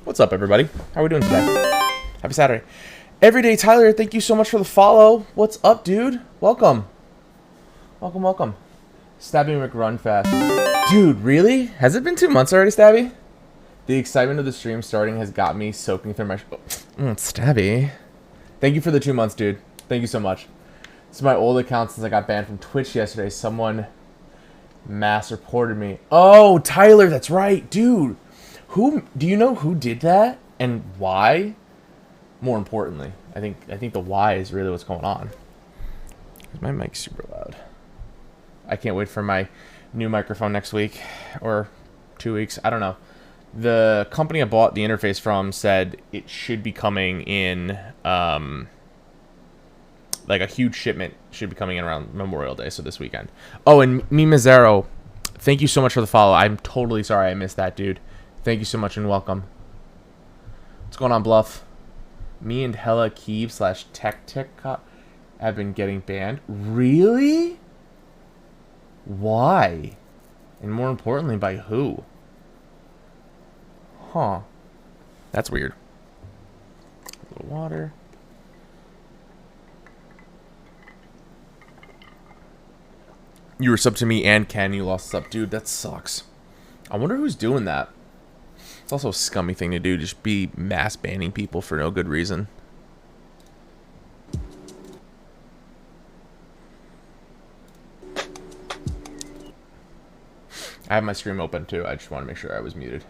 What's up, everybody? How are we doing today? Happy Saturday. Everyday Tyler, thank you so much for the follow. What's up, dude? Welcome. Welcome. Stabby McRunfast. Dude, really? Has it been 2 months already, Stabby? The excitement of the stream starting has got me soaking through my... Stabby. Thank you for the 2 months, dude. Thank you so much. This is my old account since I got banned from Twitch yesterday. Someone mass reported me. Oh, Tyler, that's right. Dude. Do you know who did that and why? More importantly, I think the why is really what's going on. My mic's super loud. I can't wait for my new microphone next week or 2 weeks. I don't know. The company I bought the interface from said it should be coming in, like a huge shipment should be coming in around Memorial Day, so this weekend. Oh, and Mimizero, thank you so much for the follow. I'm totally sorry I missed that, dude. Thank you so much and welcome. What's going on, Bluff? Me and Hella Keeb / Tech have been getting banned. Really? Why? And more importantly, by who? Huh. That's weird. A little water. You were sub to me and Ken. You lost sub. Dude, that sucks. I wonder who's doing that. It's also a scummy thing to do. Just be mass banning people for no good reason. I have my stream open too. I just want to make sure I was muted.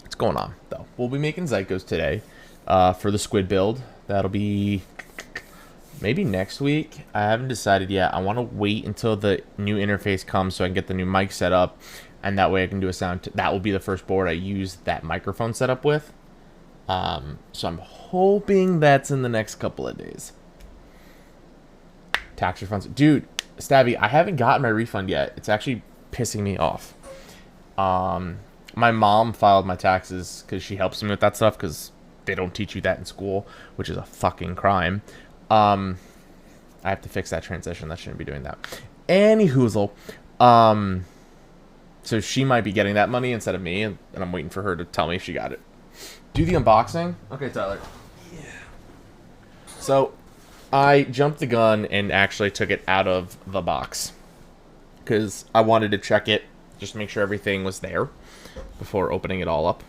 What's going on though? We'll be making Zycos today for the squid build. That'll be maybe next week. I haven't decided yet. I want to wait until the new interface comes so I can get the new mic set up, and that way I can do a sound. That will be the first board I use that microphone setup with. So I'm hoping that's in the next couple of days. Tax refunds, dude. Stabby, I haven't gotten my refund yet. It's actually pissing me off. My mom filed my taxes because she helps me with that stuff because they don't teach you that in school, which is a fucking crime. I have to fix that transition. That shouldn't be doing that. Anyhoozle. So she might be getting that money instead of me, and I'm waiting for her to tell me if she got it. Do the unboxing? Okay, Tyler. Yeah. So I jumped the gun and actually took it out of the box because I wanted to check it, just make sure everything was there before opening it all up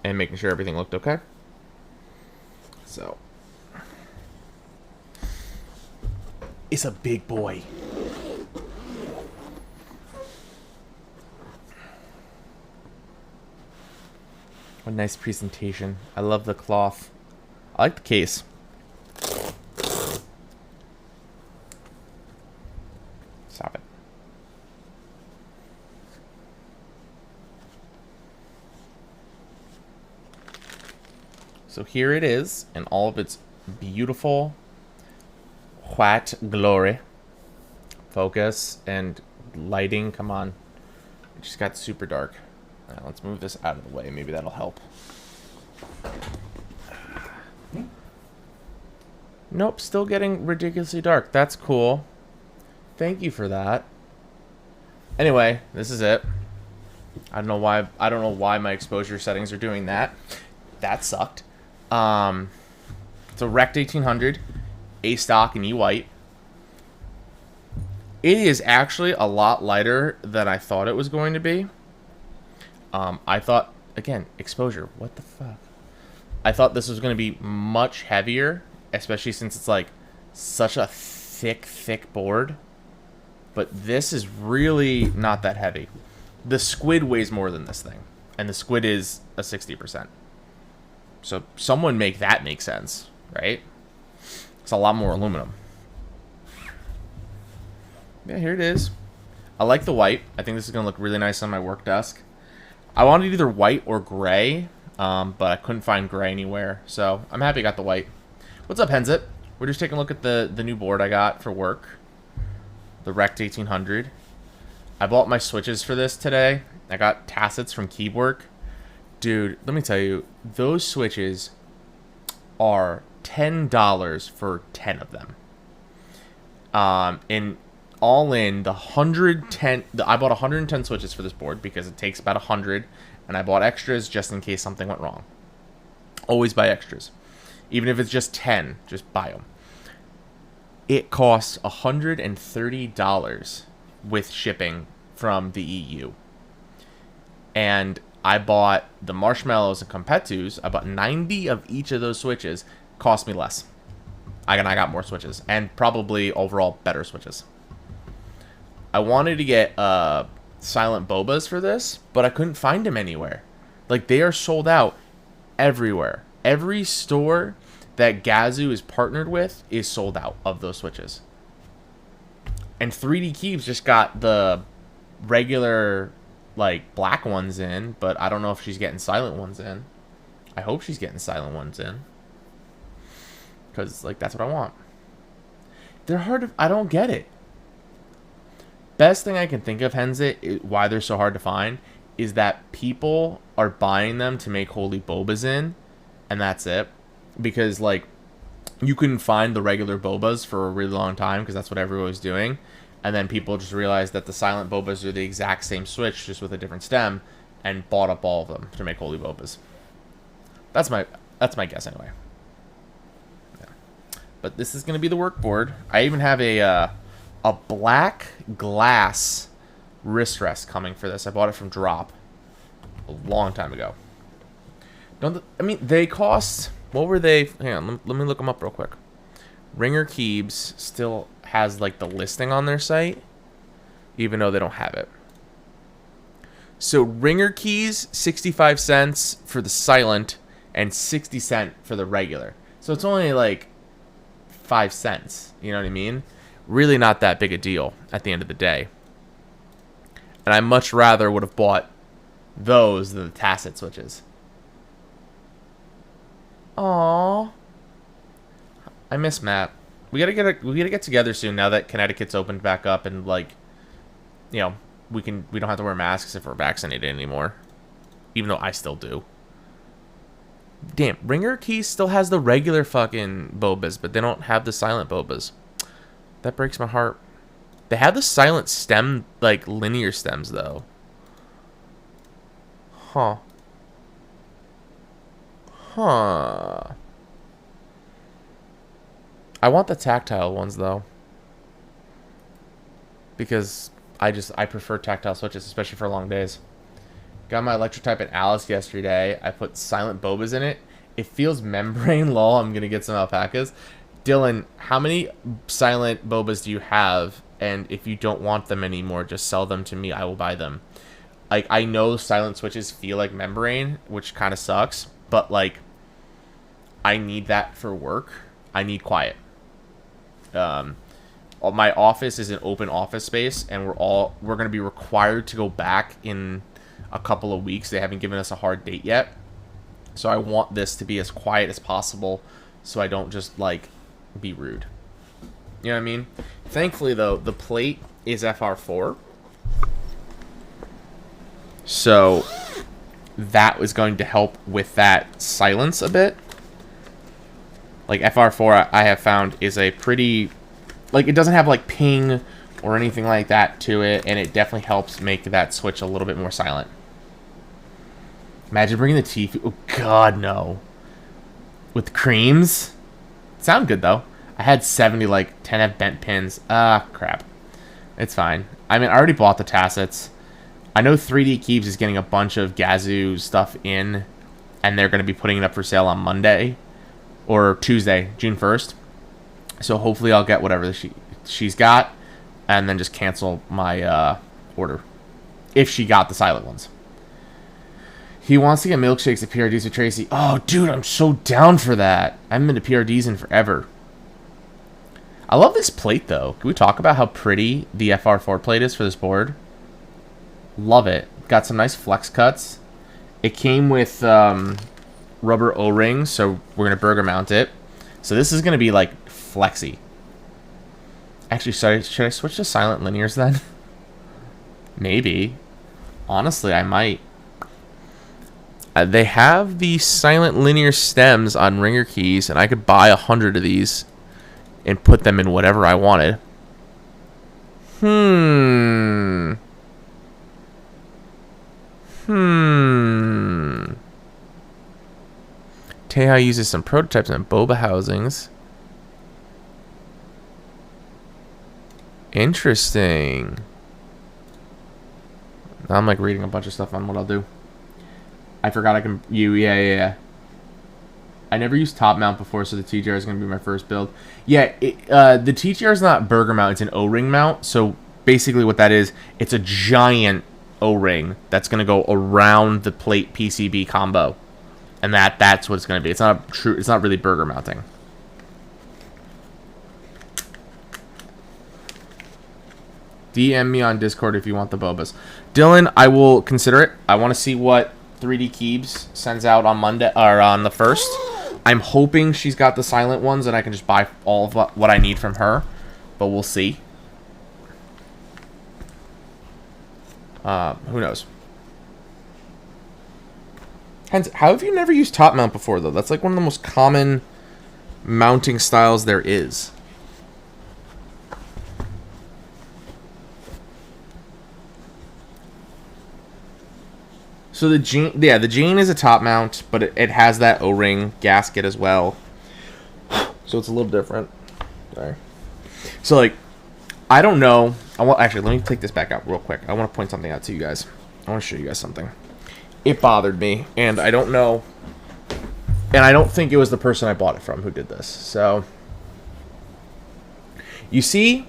and making sure everything looked okay. So it's a big boy. What a nice presentation. I love the cloth. I like the case. Stop it. So here it is in all of its beautiful white glory. Focus and lighting. Come on. It just got super dark. All right, let's move this out of the way. Maybe that'll help. Nope, still getting ridiculously dark. That's cool. Thank you for that. Anyway, this is it. I don't know why my exposure settings are doing that. That sucked. It's a Rect 1800, A stock and E white. It is actually a lot lighter than I thought it was going to be. I thought, again, exposure. What the fuck? I thought this was going to be much heavier, especially since it's like such a thick board. But this is really not that heavy. The squid weighs more than this thing, and the squid is a 60%. So someone make that make sense, right? It's a lot more aluminum. Yeah, here it is. I like the white. I think this is going to look really nice on my work desk. I wanted either white or gray, but I couldn't find gray anywhere, so I'm happy I got the white. What's up, Henzit? We're just taking a look at the new board I got for work. The Rect 1800. I bought my switches for this today. I got tassets from Keywork. Dude, let me tell you, those switches are $10 for 10 of them. And all in the 110. I bought 110 switches for this board because it takes about 100, and I bought extras just in case something went wrong. Always buy extras, even if it's just 10. Just buy them. It costs $130 with shipping from the EU, and I bought the marshmallows and Competus. I bought 90 of each of those switches. Cost me less. I got more switches, and probably overall better switches. I wanted to get silent bobas for this, but I couldn't find them anywhere. Like, they are sold out everywhere. Every store that Gazoo is partnered with is sold out of those switches. And 3D Keeps just got the regular, like, black ones in, but I don't know if she's getting silent ones in. I hope she's getting silent ones in, because, like, that's what I want. They're hard to... I don't get it. Best thing I can think of, Hensit, why they're so hard to find, is that people are buying them to make holy bobas in, and that's it. Because, like, you couldn't find the regular bobas for a really long time, because that's what everyone was doing. And then people just realized that the silent bobas are the exact same switch, just with a different stem, and bought up all of them to make holy bobas. That's my guess, anyway. But this is going to be the work board. I even have a black glass wrist rest coming for this. I bought it from Drop a long time ago. They cost... What were they? Hang on, let me look them up real quick. Ringer Keebs still has, like, the listing on their site, even though they don't have it. So Ringer Keys, 65 cents for the silent, and 60 cents for the regular. So it's only, like, 5 cents, you know what I mean? Really not that big a deal at the end of the day. And I much rather would have bought those than the tacit switches. Aww, I miss Matt. We gotta get together soon now that Connecticut's opened back up, and, like, you know, we don't have to wear masks if we're vaccinated anymore, even though I still do. Damn, Ringer Keys still has the regular fucking bobas, but they don't have the silent bobas. That breaks my heart. They have the silent stem, like, linear stems, though. Huh. I want the tactile ones, though, because I prefer tactile switches, especially for long days. Got my Electrotype at Alice yesterday. I put silent bobas in it. It feels membrane. Lol, I'm gonna get some alpacas. Dylan, how many silent bobas do you have? And if you don't want them anymore, just sell them to me. I will buy them. Like, I know silent switches feel like membrane, which kind of sucks, but, like, I need that for work. I need quiet. My office is an open office space, and we're going to be required to go back in a couple of weeks. They haven't given us a hard date yet. So I want this to be as quiet as possible, so I don't just, like, be rude. You know what I mean? Thankfully, though, the plate is FR4. So that was going to help with that silence a bit. Like, FR4, I have found, is a pretty... Like, it doesn't have, like, ping or anything like that to it, and it definitely helps make that switch a little bit more silent. Imagine bringing the teeth... Oh, God, no. With creams? Sound good, though. I had 70, like, 10 have bent pins. Ah, crap. It's fine. I mean, I already bought the tacits. I know 3D Keeps is getting a bunch of Gazoo stuff in, and they're going to be putting it up for sale on Monday. Or Tuesday, June 1st. So hopefully I'll get whatever she's got, and then just cancel my order. If she got the silent ones. He wants to get milkshakes at PRDs with Tracy. Oh, dude, I'm so down for that. I haven't been to PRDs in forever. I love this plate, though. Can we talk about how pretty the FR4 plate is for this board? Love it. Got some nice flex cuts. It came with... rubber O-rings, so we're gonna burger mount it. So this is gonna be, like, flexy. Actually, sorry, should I switch to silent linears then? Maybe. Honestly, I might. They have the silent linear stems on Ringer Keys, and I could buy 100 of these and put them in whatever I wanted. Hmm. Teha uses some prototypes and boba housings. Interesting. Now I'm like reading a bunch of stuff on what I'll do. I forgot I can... Yeah. I never used top mount before, so the TGR is going to be my first build. Yeah, the TGR is not burger mount. It's an O-ring mount. So basically what that is, it's a giant O-ring that's going to go around the plate PCB combo. And that's what it's going to be. It's not really burger mounting. DM me on Discord if you want the bobas. Dylan, I will consider it. I want to see what 3D Keebs sends out on Monday or on the 1st. I'm hoping she's got the silent ones and I can just buy all of what I need from her, but we'll see. Who knows? Hence, how have you never used top mount before though? That's like one of the most common mounting styles there is. So the Jane is a top mount, but it has that O-ring gasket as well. So it's a little different. Sorry. So like, I don't know. Actually, let me take this back out real quick. I want to point something out to you guys. I want to show you guys something. It bothered me, and I don't know. And I don't think it was the person I bought it from who did this. So, you see,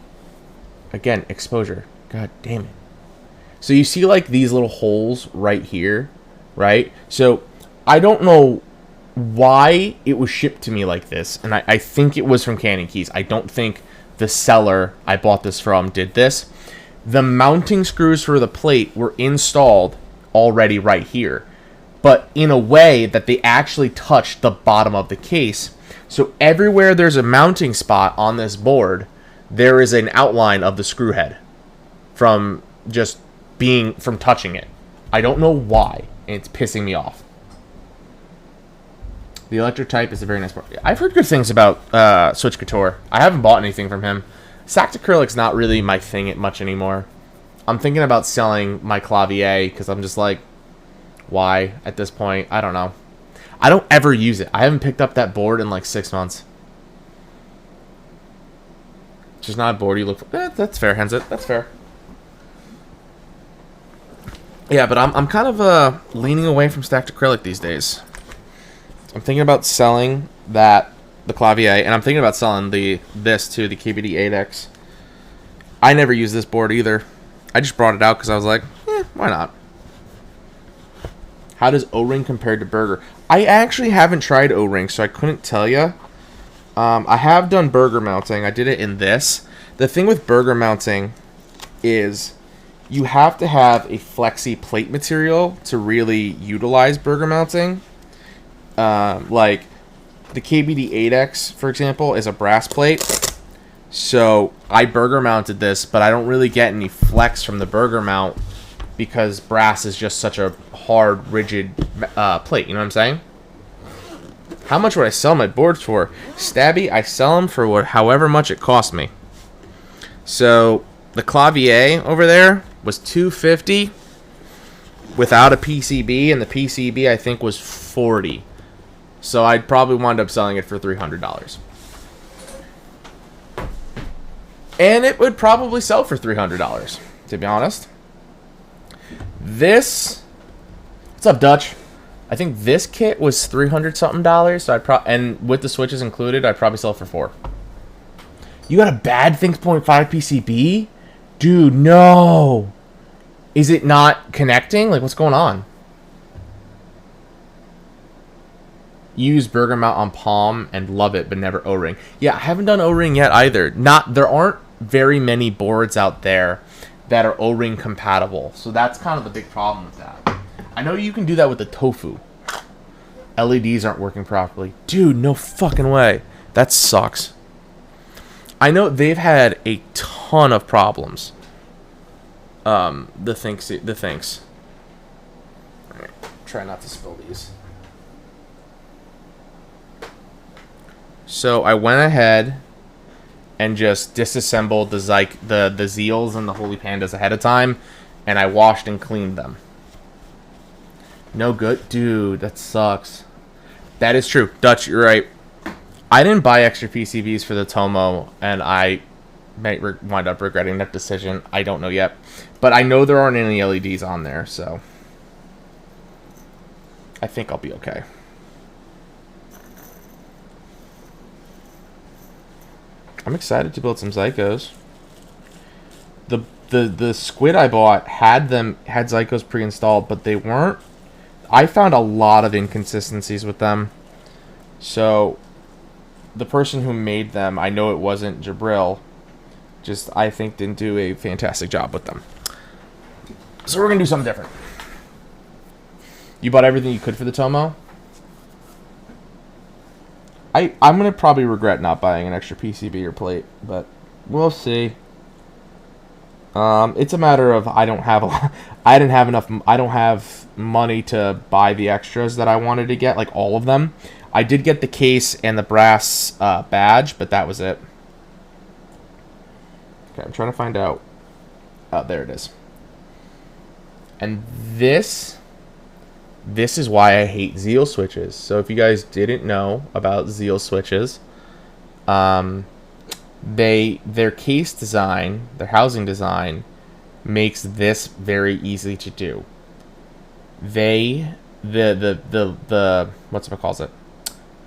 again, exposure. God damn it. So you see like these little holes right here, right? So I don't know why it was shipped to me like this, and I think it was from Cannon Keys. I don't think the seller I bought this from did this. The mounting screws for the plate were installed already right here, but in a way that they actually touched the bottom of the case. So everywhere there's a mounting spot on this board, there is an outline of the screw head from touching it. I don't know why, and it's pissing me off. The electric type is a very nice board. I've heard good things about Switch Couture. I haven't bought anything from him. Sacked acrylic's not really my thing much anymore. I'm thinking about selling my clavier because I'm just like, why at this point? I don't know. I don't ever use it. I haven't picked up that board in like 6 months. It's just not a board you look for. That's fair, Henzit. That's fair. Yeah, but I'm kind of leaning away from stacked acrylic these days. I'm thinking about selling the clavier, and I'm thinking about selling this too, the KBD 8X. I never used this board either. I just brought it out because I was like, why not? How does O-ring compare to burger? I actually haven't tried O-ring, so I couldn't tell you. I have done burger mounting. I did it in this. The thing with burger mounting is you have to have a flexi plate material to really utilize burger mounting. Like the KBD 8X, for example, is a brass plate. So I burger mounted this, but I don't really get any flex from the burger mount because brass is just such a hard, rigid plate. You know what I'm saying? How much would I sell my boards for? Stabby, I sell them for however much it cost me. So the clavier over there was $250 without a PCB, and the PCB I think was $40. So I'd probably wind up selling it for $300. And it would probably sell for $300, to be honest. What's up, Dutch? I think this kit was $300 something. So and with the switches included, I'd probably sell it for $4. You got a bad Things .5 PCB? Dude, no. Is it not connecting? Like, what's going on? Use burger mount on palm and love it, but never O-ring. Yeah, I haven't done O-ring yet either. There aren't very many boards out there that are O-ring compatible. So that's kind of the big problem with that. I know you can do that with the tofu. LEDs aren't working properly. Dude, no fucking way. That sucks. I know they've had a ton of problems. The Thinks. Alright, try not to spill these. So I went ahead and just disassembled the Zeals and the Holy Pandas ahead of time, and I washed and cleaned them. No good? Dude, that sucks. That is true. Dutch, you're right. I didn't buy extra PCBs for the Tomo, and I might wind up regretting that decision. I don't know yet. But I know there aren't any LEDs on there, so I think I'll be okay. I'm excited to build some Zycos. The squid I bought had Zycos pre-installed, but they weren't. I found a lot of inconsistencies with them. So the person who made them, I know it wasn't Jabril, just I think didn't do a fantastic job with them. So we're gonna do something different. You bought everything you could for the Tomo? I'm gonna probably regret not buying an extra PCB or plate, but we'll see. It's a matter of I don't have money to buy the extras that I wanted to get, like all of them. I did get the case and the brass badge, but that was it. Okay, I'm trying to find out. Oh, there it is. And this is why I hate Zeal switches. So if you guys didn't know about Zeal switches, their case design, their housing design, makes this very easy to do.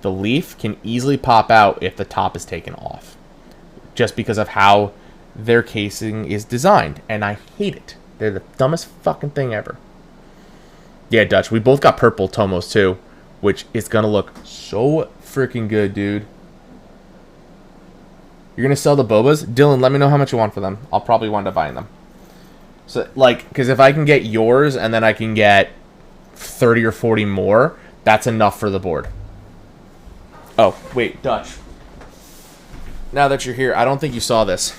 The leaf can easily pop out if the top is taken off, just because of how their casing is designed, and I hate it. They're the dumbest fucking thing ever. Yeah, Dutch, we both got purple Tomos too, which is gonna look so freaking good, dude. You're gonna sell the Bobas? Dylan, let me know how much you want for them. I'll probably wind up buying them. So, like, because if I can get yours and then I can get 30 or 40 more, that's enough for the board. Oh, wait, Dutch. Now that you're here, I don't think you saw this.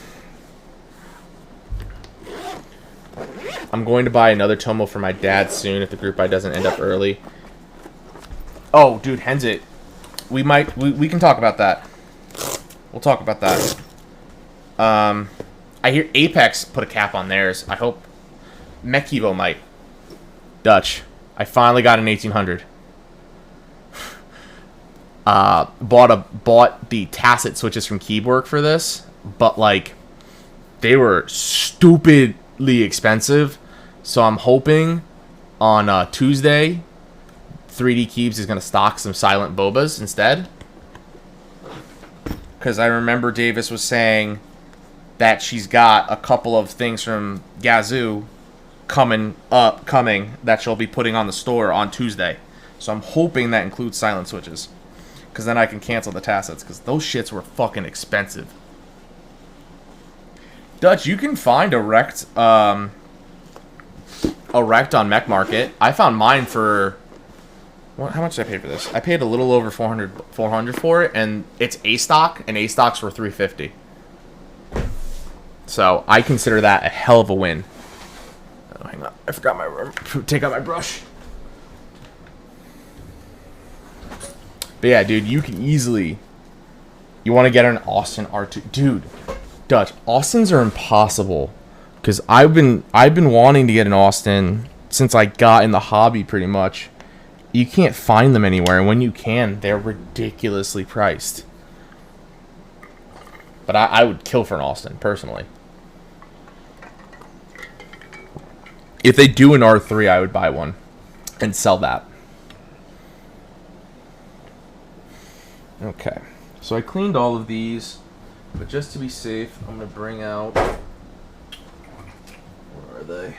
I'm going to buy another Tomo for my dad soon if the group buy doesn't end up early. Oh, dude, Henzit. We can talk about that. We'll talk about that. I hear Apex put a cap on theirs. I hope Mech Evo might. Dutch. I finally got an 1800. Bought the tacit switches from Keywork for this, but like they were stupidly expensive. So I'm hoping on Tuesday 3D Keeps is gonna stock some silent bobas instead. Because I remember Davis was saying that she's got a couple of things from Gazoo coming that she'll be putting on the store on Tuesday. So I'm hoping that includes silent switches. Because then I can cancel the tacits. Because those shits were fucking expensive. Dutch, you can find a wrecked on Mech Market. I found mine for... How much did I pay for this? I paid a little over 400 for it, and it's A stock, and A stocks were $350. So I consider that a hell of a win. Oh, hang on, I forgot take out my brush. But yeah, dude, you can easily. You want to get an Austin R2, dude? Dutch, Austins are impossible, because I've been wanting to get an Austin since I got in the hobby, pretty much. You can't find them anywhere, and when you can, they're ridiculously priced. But I would kill for an Austin, personally. If they do an R3, I would buy one and sell that. Okay, so I cleaned all of these, but just to be safe, I'm going to bring out... Where are they?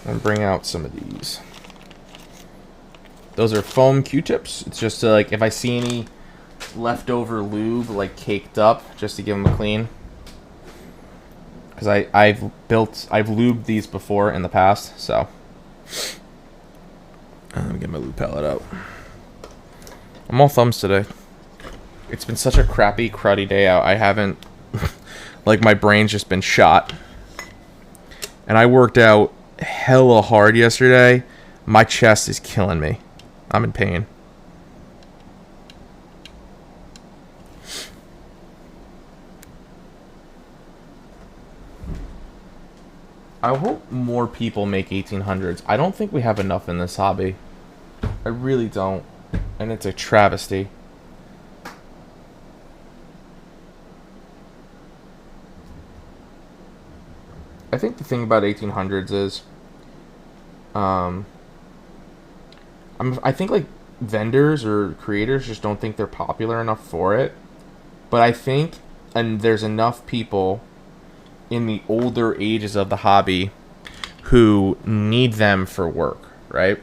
And bring out some of these. Those are foam Q-tips. It's just to, like, if I see any leftover lube like caked up, just to give them a clean. Because I've lubed these before in the past, so. Let me get my lube palette out. I'm all thumbs today. It's been such a crappy, cruddy day out. I haven't, like, my brain's just been shot. And I worked out hella hard yesterday. My chest is killing me. I'm in pain. I hope more people make 1800s. I don't think we have enough in this hobby. I really don't. And it's a travesty. I think the thing about 1800s is, I think like vendors or creators just don't think they're popular enough for it. But I think, and there's enough people in the older ages of the hobby who need them for work, right?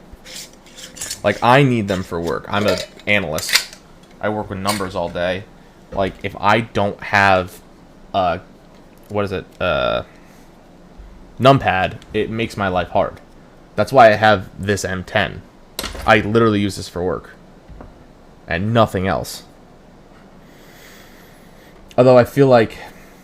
Like, I need them for work. I'm an analyst. I work with numbers all day. Like, if I don't have numpad, it makes my life hard. That's why I have this M10. I literally use this for work and nothing else. Although I feel like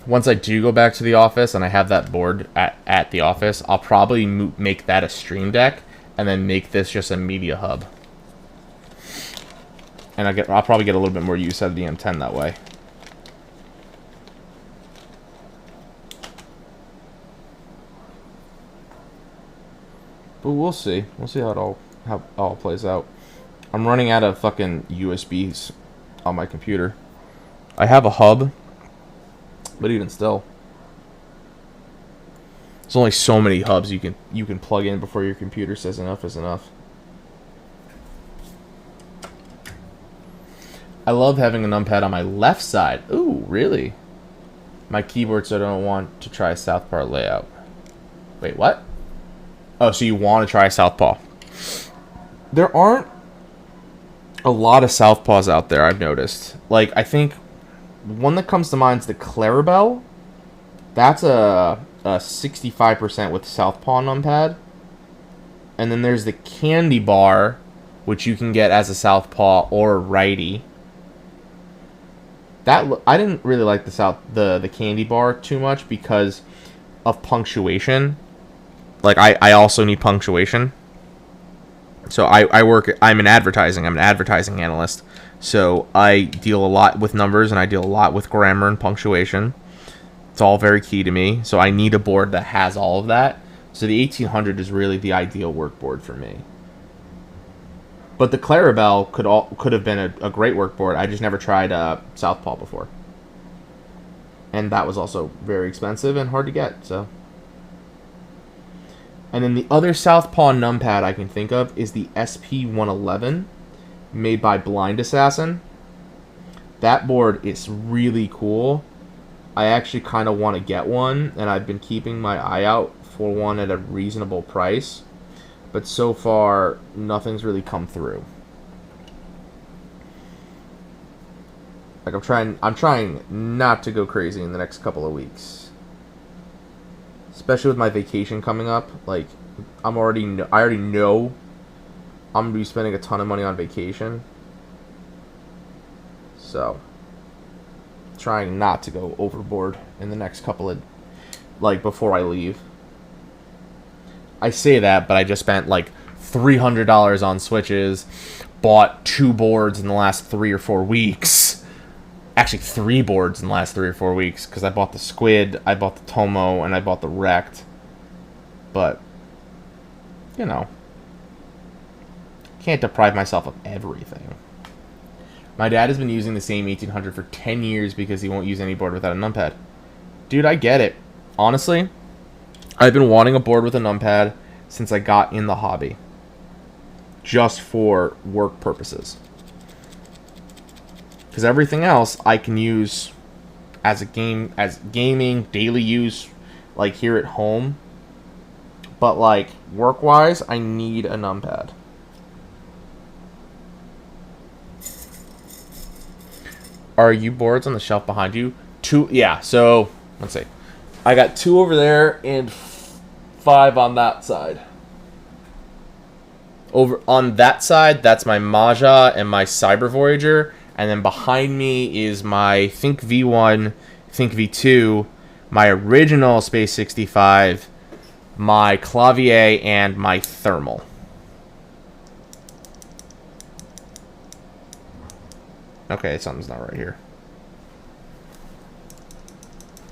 once I do go back to the office and I have that board at the office, I'll probably make that a stream deck and then make this just a media hub. And I'll probably get a little bit more use out of the M10 that way. But we'll see. We'll see how it all plays out. I'm running out of fucking USBs on my computer. I have a hub, but even still, there's only so many hubs you can plug in before your computer says enough is enough. I love having a numpad on my left side. Ooh, really? My keyboard, so I don't want to try Southpaw layout. Wait, what? Oh, so you want to try Southpaw. There aren't a lot of Southpaws out there, I've noticed. Like, I think one that comes to mind is the Clarabelle. That's a 65% with Southpaw numpad. And then there's the Candy Bar, which you can get as a Southpaw or a righty. I didn't really like the Candy Bar too much because of punctuation. Like, I also need punctuation. So I'm in advertising. I'm an advertising analyst. So I deal a lot with numbers and I deal a lot with grammar and punctuation. It's all very key to me. So I need a board that has all of that. So the 1800 is really the ideal workboard for me. But the Clarabelle could have been a great workboard. I just never tried Southpaw before. And that was also very expensive and hard to get, so. And then the other Southpaw numpad I can think of is the SP111, made by Blind Assassin. That board is really cool. I actually kind of want to get one, and I've been keeping my eye out for one at a reasonable price. But so far, nothing's really come through. Like, I'm trying not to go crazy in the next couple of weeks. Especially with my vacation coming up. Like, I already know I'm going to be spending a ton of money on vacation. So, trying not to go overboard in the next couple of, like, before I leave. I say that, but I just spent like $300 on Switches, bought 2 boards in the last 3 or 4 weeks. Actually, 3 boards in the last 3 or 4 weeks, because I bought the Squid, I bought the Tomo, and I bought the Rect. But, you know, can't deprive myself of everything. My dad has been using the same 1800 for 10 years because he won't use any board without a numpad. Dude, I get it. Honestly, I've been wanting a board with a numpad since I got in the hobby. Just for work purposes. Because everything else I can use as gaming, daily use, like here at home. But like work-wise, I need a numpad. Are you boards on the shelf behind you? 2, yeah, so let's see. I got 2 over there and 5 on that side. Over on that side, that's my Maja and my Cyber Voyager. And then behind me is my Think V1, Think V2, my original Space 65, my Clavier, and my Thermal. Okay, something's not right here.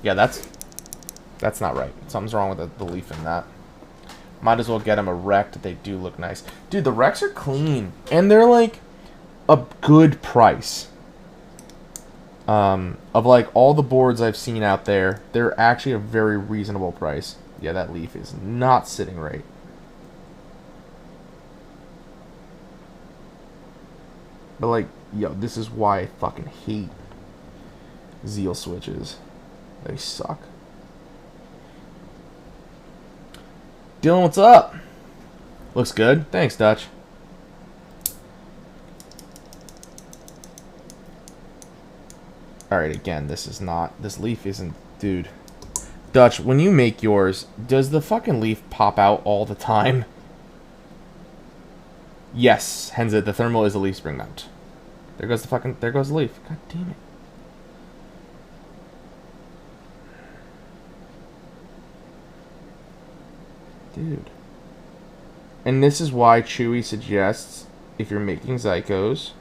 Yeah, that's That's not right. Something's wrong with the leaf in that. Might as well get them erect. They do look nice. Dude, the wrecks are clean. And they're, like, a good price. Of, like, all the boards I've seen out there, they're actually a very reasonable price. Yeah, that leaf is not sitting right. But, like, yo, this is why I fucking hate Zeal switches. They suck. Dylan, what's up? Looks good. Thanks, Dutch. Alright, again, this leaf isn't... Dude. Dutch, when you make yours, does the fucking leaf pop out all the time? Yes, Henza, the thermal is a leaf spring mount. There goes the leaf. God damn it. Dude. And this is why Chewy suggests, if you're making Zycos,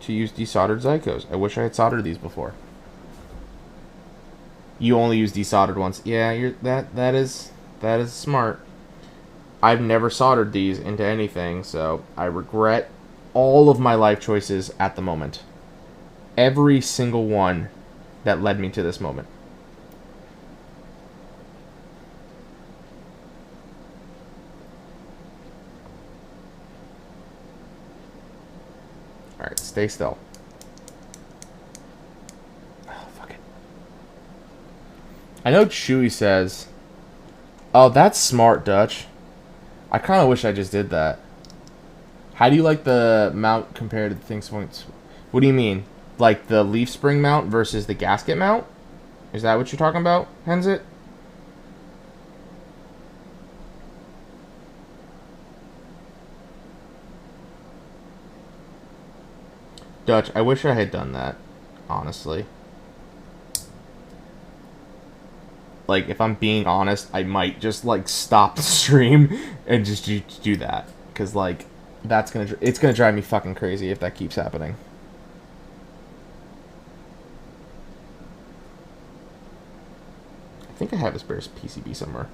to use desoldered Zycos. I wish I had soldered these before. You only use desoldered ones. Yeah, that is smart. I've never soldered these into anything, so I regret all of my life choices at the moment. Every single one that led me to this moment. Alright, stay still. Oh, fuck it. I know Chewy says... Oh, that's smart, Dutch. I kind of wish I just did that. How do you like the mount compared to the things points? What do you mean? Like the leaf spring mount versus the gasket mount? Is that what you're talking about, Henzit? Dutch, I wish I had done that, honestly. Like, if I'm being honest, I might just, like, stop the stream and just do that. Because, like, it's gonna drive me fucking crazy if that keeps happening. I think I have a spare PCB somewhere.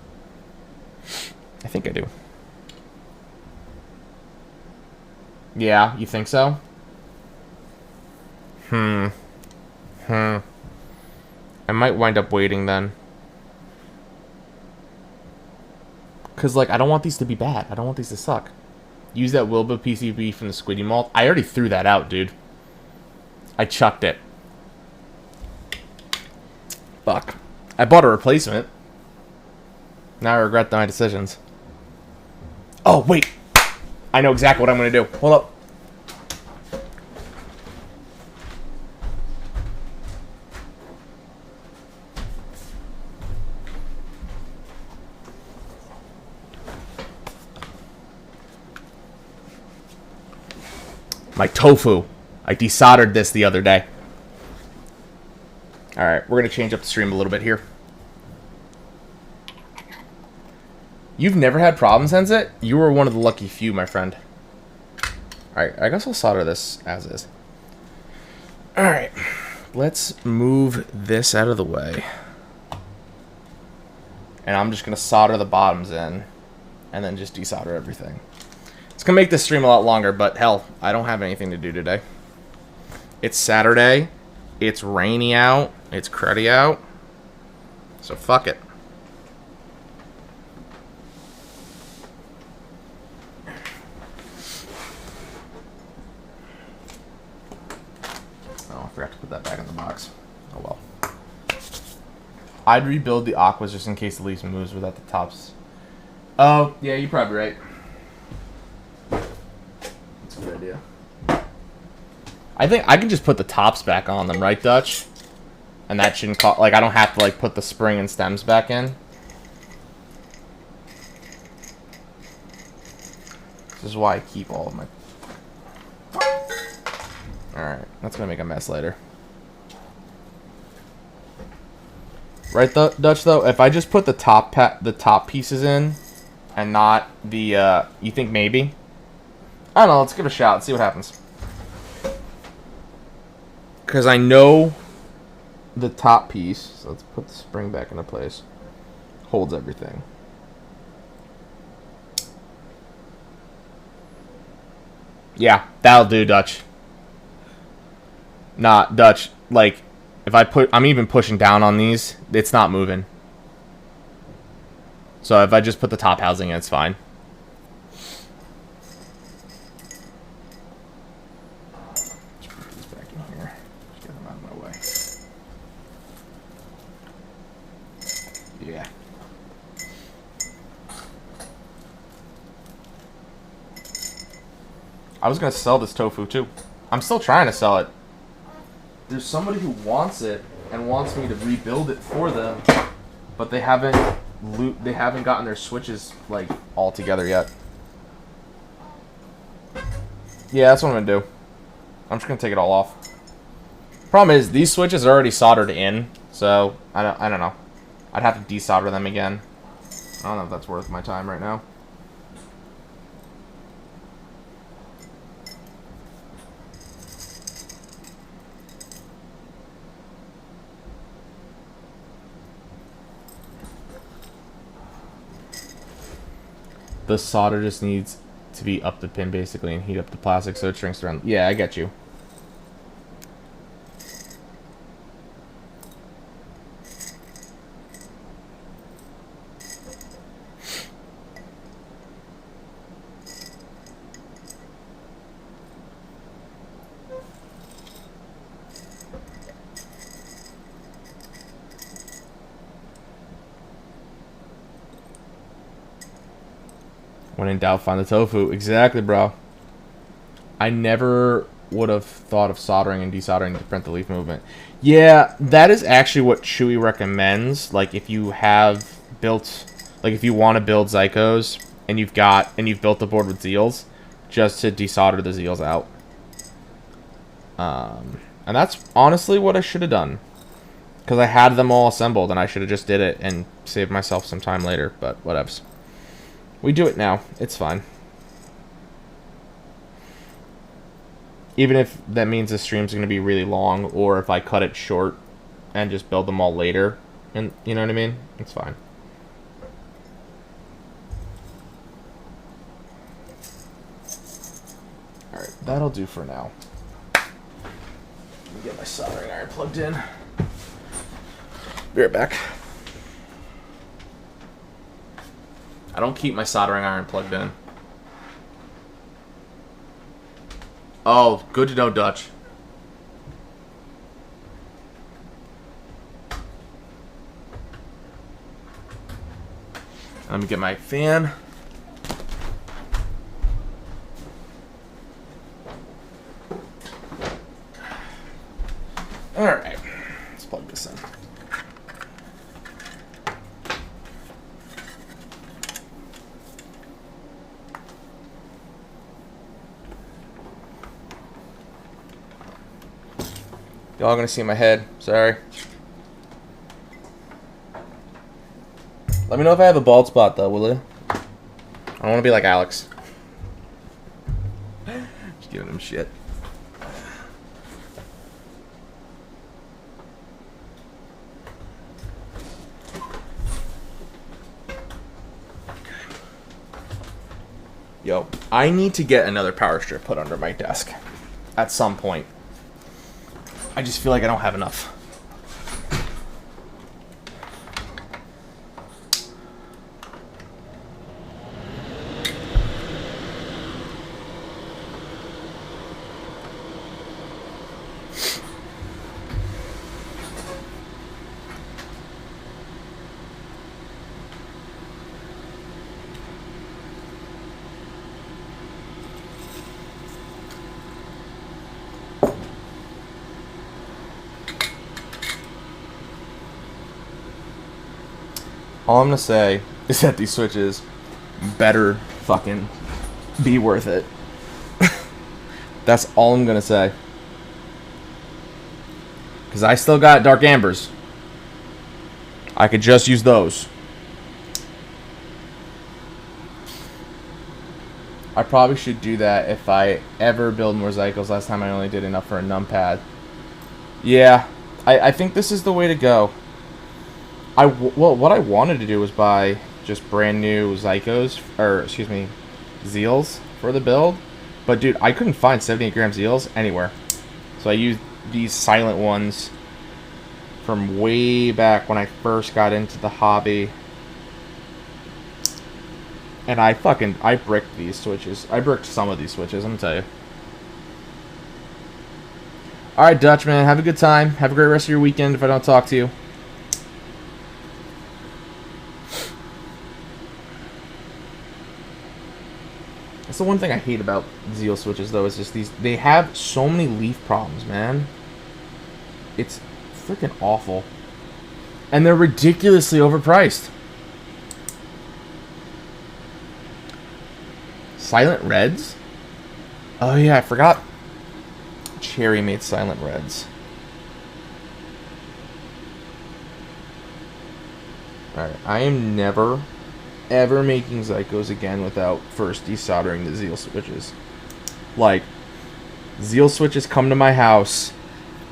I think I do. Yeah, you think so? I might wind up waiting then. Because, like, I don't want these to be bad. I don't want these to suck. Use that Wilbur PCB from the Squiddy Malt. I already threw that out, dude. I chucked it. Fuck. I bought a replacement. Now I regret my decisions. Oh, wait. I know exactly what I'm going to do. Hold up. My tofu. I desoldered this the other day. Alright, we're going to change up the stream a little bit here. You've never had problems, Henzit? You were one of the lucky few, my friend. Alright, I guess I'll solder this as is. Alright, let's move this out of the way. And I'm just going to solder the bottoms in. And then just desolder everything. It's going to make this stream a lot longer, but hell, I don't have anything to do today. It's Saturday. It's rainy out. It's cruddy out. So fuck it. Oh, I forgot to put that back in the box. Oh well. I'd rebuild the aquas just in case the leaves moves without the tops. Oh, yeah, you're probably right. That's a good idea. I think I can just put the tops back on them, right, Dutch? And that shouldn't cost... Like, I don't have to, like, put the spring and stems back in. This is why I keep all of my... Alright, that's gonna make a mess later. Right, Dutch, though? If I just put the top pieces in and not the... you think maybe? I don't know, let's give it a shot. Let's see what happens. Because I know the top piece. So let's put the spring back into place. Holds everything. Yeah, that'll do, Dutch. Not Dutch. Like, if I'm even pushing down on these, it's not moving. So if I just put the top housing in, it's fine. Let's put these back in here. Just get them out of my way. Yeah. I was going to sell this tofu too. I'm still trying to sell it. There's somebody who wants it and wants me to rebuild it for them, but they haven't gotten their switches like all together yet. Yeah, that's what I'm going to do. I'm just going to take it all off. Problem is, these switches are already soldered in, so I don't know. I'd have to desolder them again. I don't know if that's worth my time right now. The solder just needs to be up the pin basically and heat up the plastic so it shrinks around. Yeah, I get you. When in doubt, find the tofu. Exactly, bro. I never would have thought of soldering and desoldering to prevent the leaf movement. Yeah, that is actually what Chewy recommends. Like, if you have built, like, if you want to build Zycos and you've built the board with Zeals, just to desolder the Zeals out. And that's honestly what I should have done, because I had them all assembled and I should have just did it and saved myself some time later. But whatevs. We do it now. It's fine. Even if that means the stream's going to be really long, or if I cut it short and just build them all later, and you know what I mean? It's fine. Alright, that'll do for now. Let me get my soldering iron plugged in. Be right back. I don't keep my soldering iron plugged in. Oh, good to know, Dutch. Let me get my fan. All right, let's plug this in. Y'all gonna see my head. Sorry. Let me know if I have a bald spot, though, will you? I don't want to be like Alex. Just giving him shit. Yo, I need to get another power strip put under my desk at some point. I just feel like I don't have enough. All I'm gonna say is that these switches better fucking be worth it. That's all I'm gonna say. Because I still got Dark Ambers. I could just use those. I probably should do that if I ever build more Zycles. Last time I only did enough for a numpad. Yeah, I think this is the way to go. Well, what I wanted to do was buy just brand new Zycos, or excuse me, Zeals for the build. But dude, I couldn't find 78 gram Zeals anywhere. So I used these silent ones from way back when I first got into the hobby. And I bricked these switches. I bricked some of these switches, I'm gonna tell you. Alright, Dutch, man. Have a good time. Have a great rest of your weekend if I don't talk to you. That's the one thing I hate about Zeal switches, though, is just these. They have so many leaf problems, man. It's freaking awful. And they're ridiculously overpriced. Silent Reds? Oh, yeah, I forgot. Cherry made Silent Reds. Alright, I am never, ever making Zycos again without first desoldering the Zeal switches. Like, Zeal switches come to my house,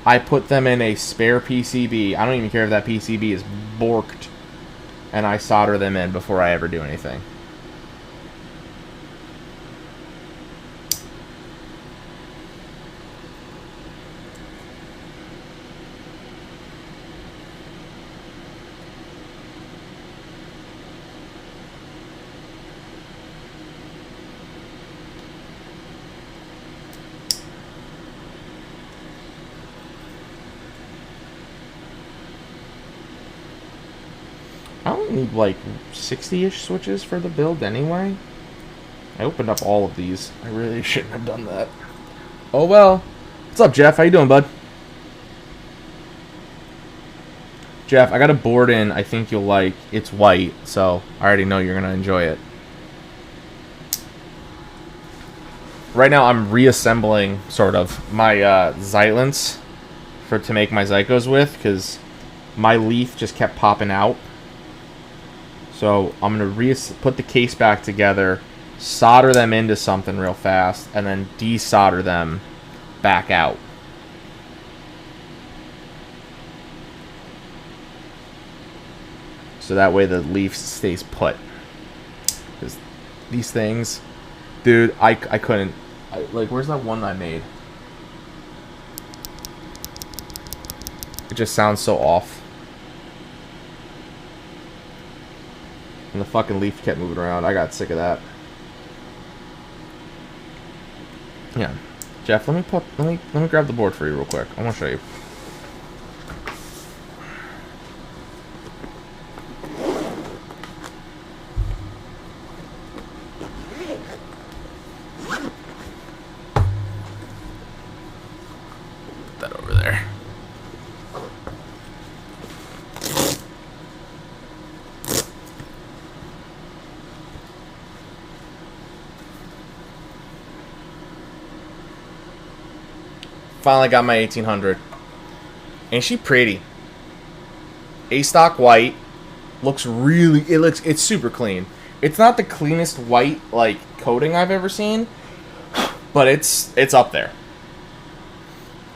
I put them in a spare PCB. I don't even care if that PCB is borked. And I solder them in before I ever do anything. I don't need like 60-ish switches for the build anyway. I opened up all of these. I really shouldn't have done that. Oh well. What's up, Jeff? How you doing, bud? Jeff, I got a board in I think you'll like. It's white, so I already know you're going to enjoy it. Right now I'm reassembling, sort of, my Xylants to make my Zycos with, because my leaf just kept popping out. So I'm going to put the case back together, solder them into something real fast, and then desolder them back out. So that way the leaf stays put. Because these things, dude, I couldn't. Like, where's that one I made? It just sounds so off. And the fucking leaf kept moving around. I got sick of that. Yeah. Jeff, let me grab the board for you real quick. I want to show you. Put that over there. Finally got my 1800. Ain't she pretty? A-stock white. Looks really... It's super clean. It's not the cleanest white, like, coating I've ever seen. But it's up there.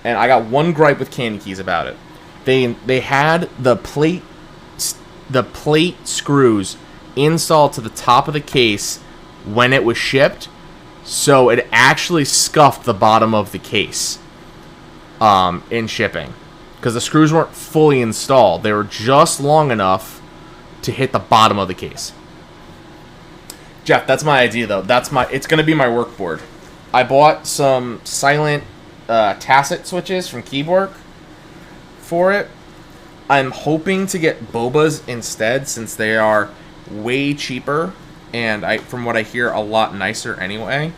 And I got one gripe with Candy Keys about it. They had the plate screws installed to the top of the case when it was shipped. So it actually scuffed the bottom of the case. In shipping, because the screws weren't fully installed. They were just long enough to hit the bottom of the case. Jeff, that's my idea though. It's gonna be my work board. I bought some silent tacit switches from Keywork for it. I'm hoping to get Bobas instead, since they are way cheaper and from what I hear, a lot nicer anyway.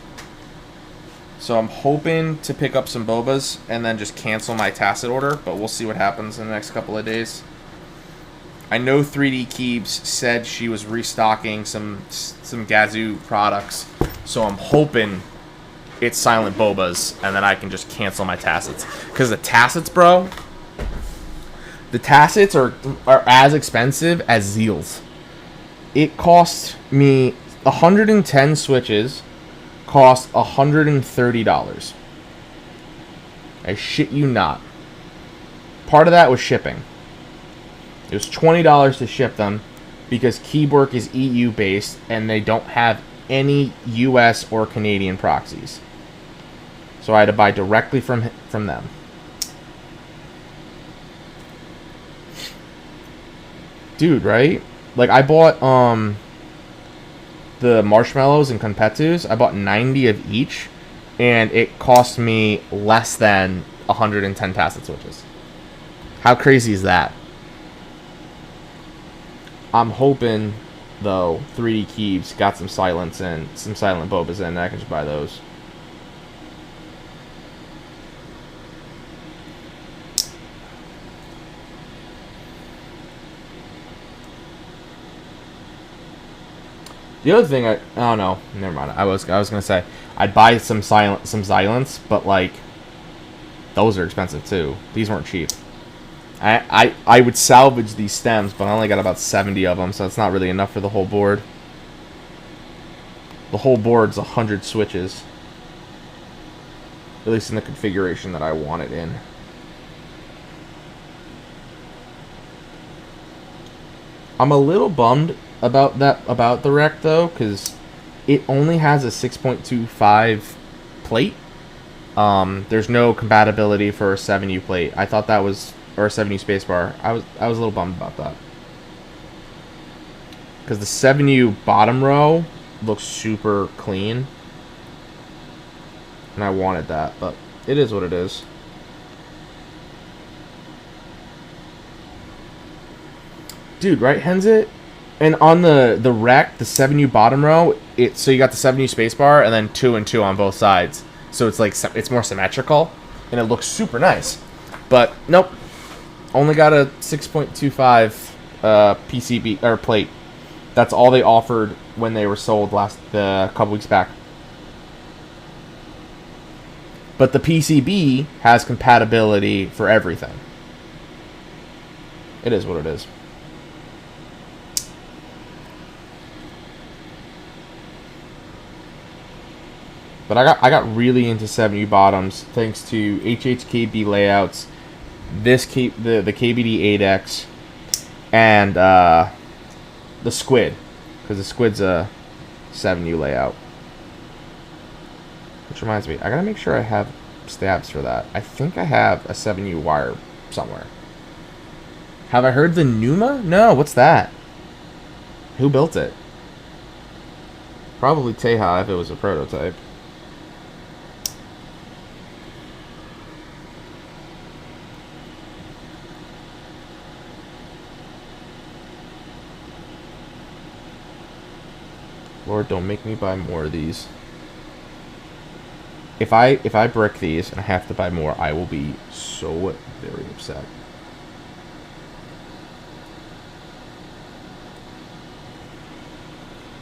So I'm hoping to pick up some Bobas and then just cancel my tacit order, but we'll see what happens in the next couple of days. I know 3D Keebs said she was restocking some Gazoo products, so I'm hoping it's silent Bobas, and then I can just cancel my tacits. Because the tacits, bro, the tacits are as expensive as Zeals. It cost me 110 switches. Cost $130. I shit you not. Part of that was shipping. It was $20 to ship them because Keywork is EU based and they don't have any US or Canadian proxies. So I had to buy directly from them. Dude, right? Like I bought the marshmallows and conpetus. I bought 90 of each and it cost me less than 110 tacit switches. How crazy is that? I'm hoping, though, 3D Keeps got some silence and some silent bobas in, and I can just buy those. The other thing, oh no, never mind. I was gonna say I'd buy some silence, but like those are expensive too. These weren't cheap. I would salvage these stems, but I only got about 70 of them, so it's not really enough for the whole board. The whole board's 100 switches. At least in the configuration that I want it in. I'm a little bummed about the Rec though, because it only has a 6.25 plate. There's no compatibility for a 7U plate. I thought that was, or a 7U spacebar. I was a little bummed about that. Because the 7U bottom row looks super clean. And I wanted that, but it is what it is. Dude, right, Henzit? And on the Rec, the 7U bottom row, so you got the 7U spacebar and then 2 and 2 on both sides. So it's like, it's more symmetrical and it looks super nice. But nope. Only got a 6.25 PCB or plate. That's all they offered when they were sold a couple weeks back. But the PCB has compatibility for everything. It is what it is. But I got really into 7U bottoms thanks to HHKB layouts, the KBD 8X, and the Squid, because the Squid's a 7U layout. Which reminds me, I gotta make sure I have stabs for that. I think I have a 7U wire somewhere. Have I heard the Numa? No, what's that? Who built it? Probably Teja if it was a prototype. Lord, don't make me buy more of these. If I brick these and I have to buy more, I will be so very upset.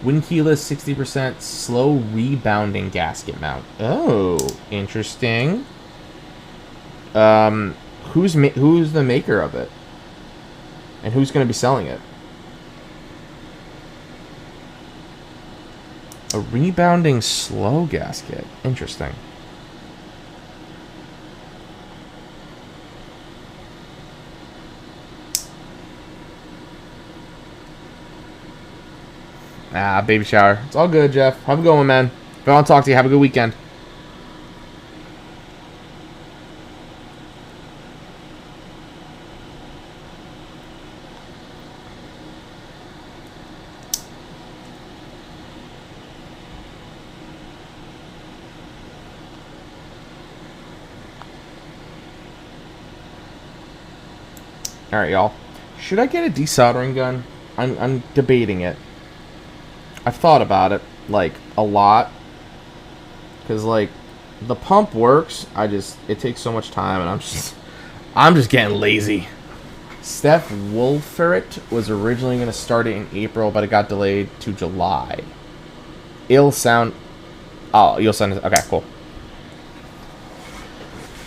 Windkeyless 60% slow rebounding gasket mount. Oh, interesting. Who's the maker of it? And who's going to be selling it? A rebounding slow gasket. Interesting. Ah, baby shower. It's all good, Jeff. Have a good one, man. If I don't talk to you, have a good weekend. Alright, y'all. Should I get a desoldering gun? I'm debating it. I've thought about it, like, a lot. Because, like, the pump works. It takes so much time, and I'm just getting lazy. Steph Wolfert was originally going to start it in April, but it got delayed to July. You'll sound... Okay, cool.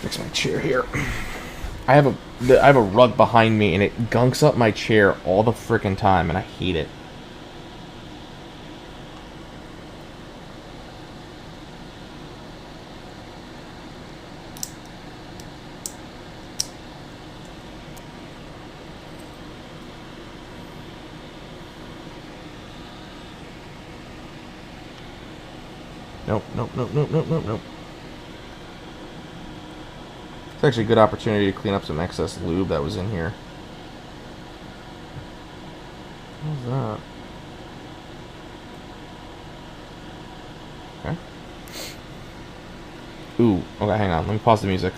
Fix my chair here. I have a rug behind me, and it gunks up my chair all the frickin' time, and I hate it. Nope, nope, nope, nope, nope, nope, nope. It's actually a good opportunity to clean up some excess lube that was in here. What was that? Okay. Ooh, okay, hang on. Let me pause the music.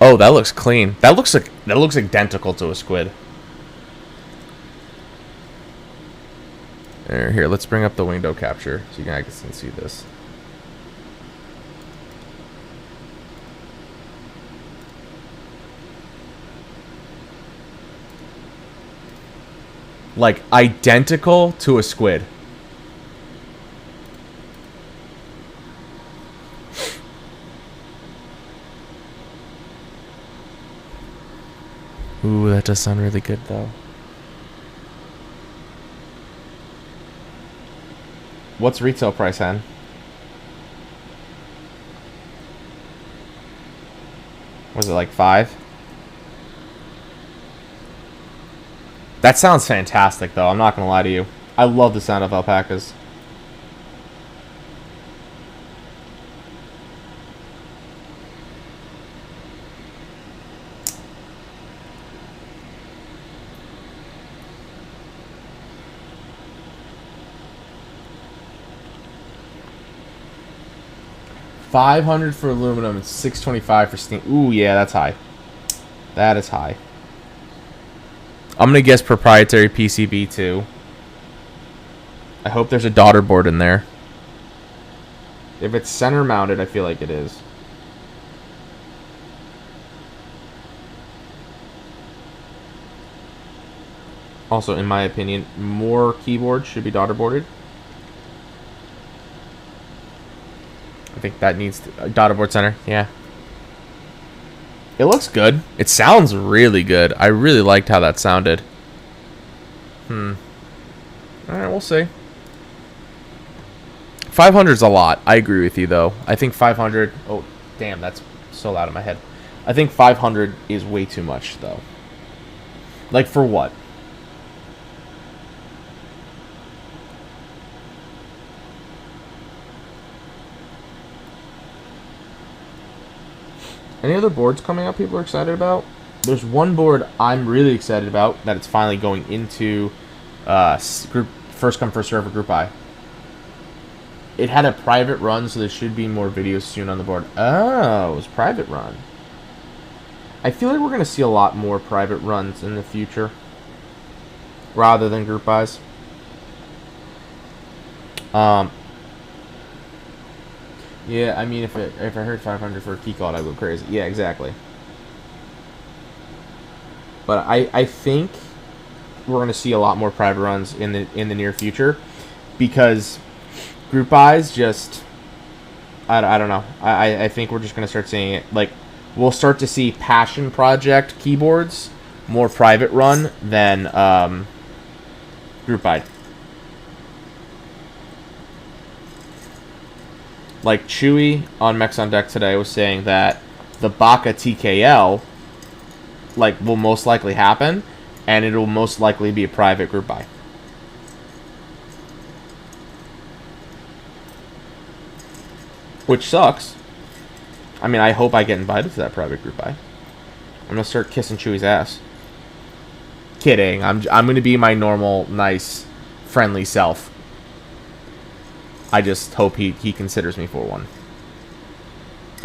Oh, that looks clean. That looks identical to a squid. Here, let's bring up the window capture so you guys can see this. Like identical to a squid. Ooh, that does sound really good, though. What's retail price, Hen? Was it like 5? That sounds fantastic, though. I'm not going to lie to you. I love the sound of alpacas. $500 for aluminum and $625 for steam. Ooh, yeah, that's high. That is high. I'm gonna guess proprietary PCB too. I hope there's a daughter board in there. If it's center mounted, I feel like it is. Also, in my opinion, more keyboards should be daughter boarded. I think that needs to, daughter board center. Yeah. It looks good. It sounds really good. I really liked how that sounded. Alright, we'll see. 500 is a lot. I agree with you, though. I think 500... Oh, damn, that's so loud in my head. I think 500 is way too much, though. Like, for what? Any other boards coming up people are excited about? There's one board I'm really excited about that it's finally going into group first come first serve Group I. It had a private run, so there should be more videos soon on the board. Oh, it was private run. I feel like we're going to see a lot more private runs in the future rather than Group Is. Yeah, I mean, if I heard 500 for a key card, I'd go crazy. Yeah, exactly. But I think we're going to see a lot more private runs in the near future because Group I's just I don't know. I think we're just going to start seeing it. Like, we'll start to see passion project keyboards more private run than Group I. Like Chewy on Mechs on Deck today was saying that the Baka TKL like will most likely happen, and it will most likely be a private Group I. Which sucks. I mean, I hope I get invited to that private Group I. I'm gonna start kissing Chewy's ass. Kidding. I'm gonna be my normal, nice, friendly self. I just hope he considers me for one.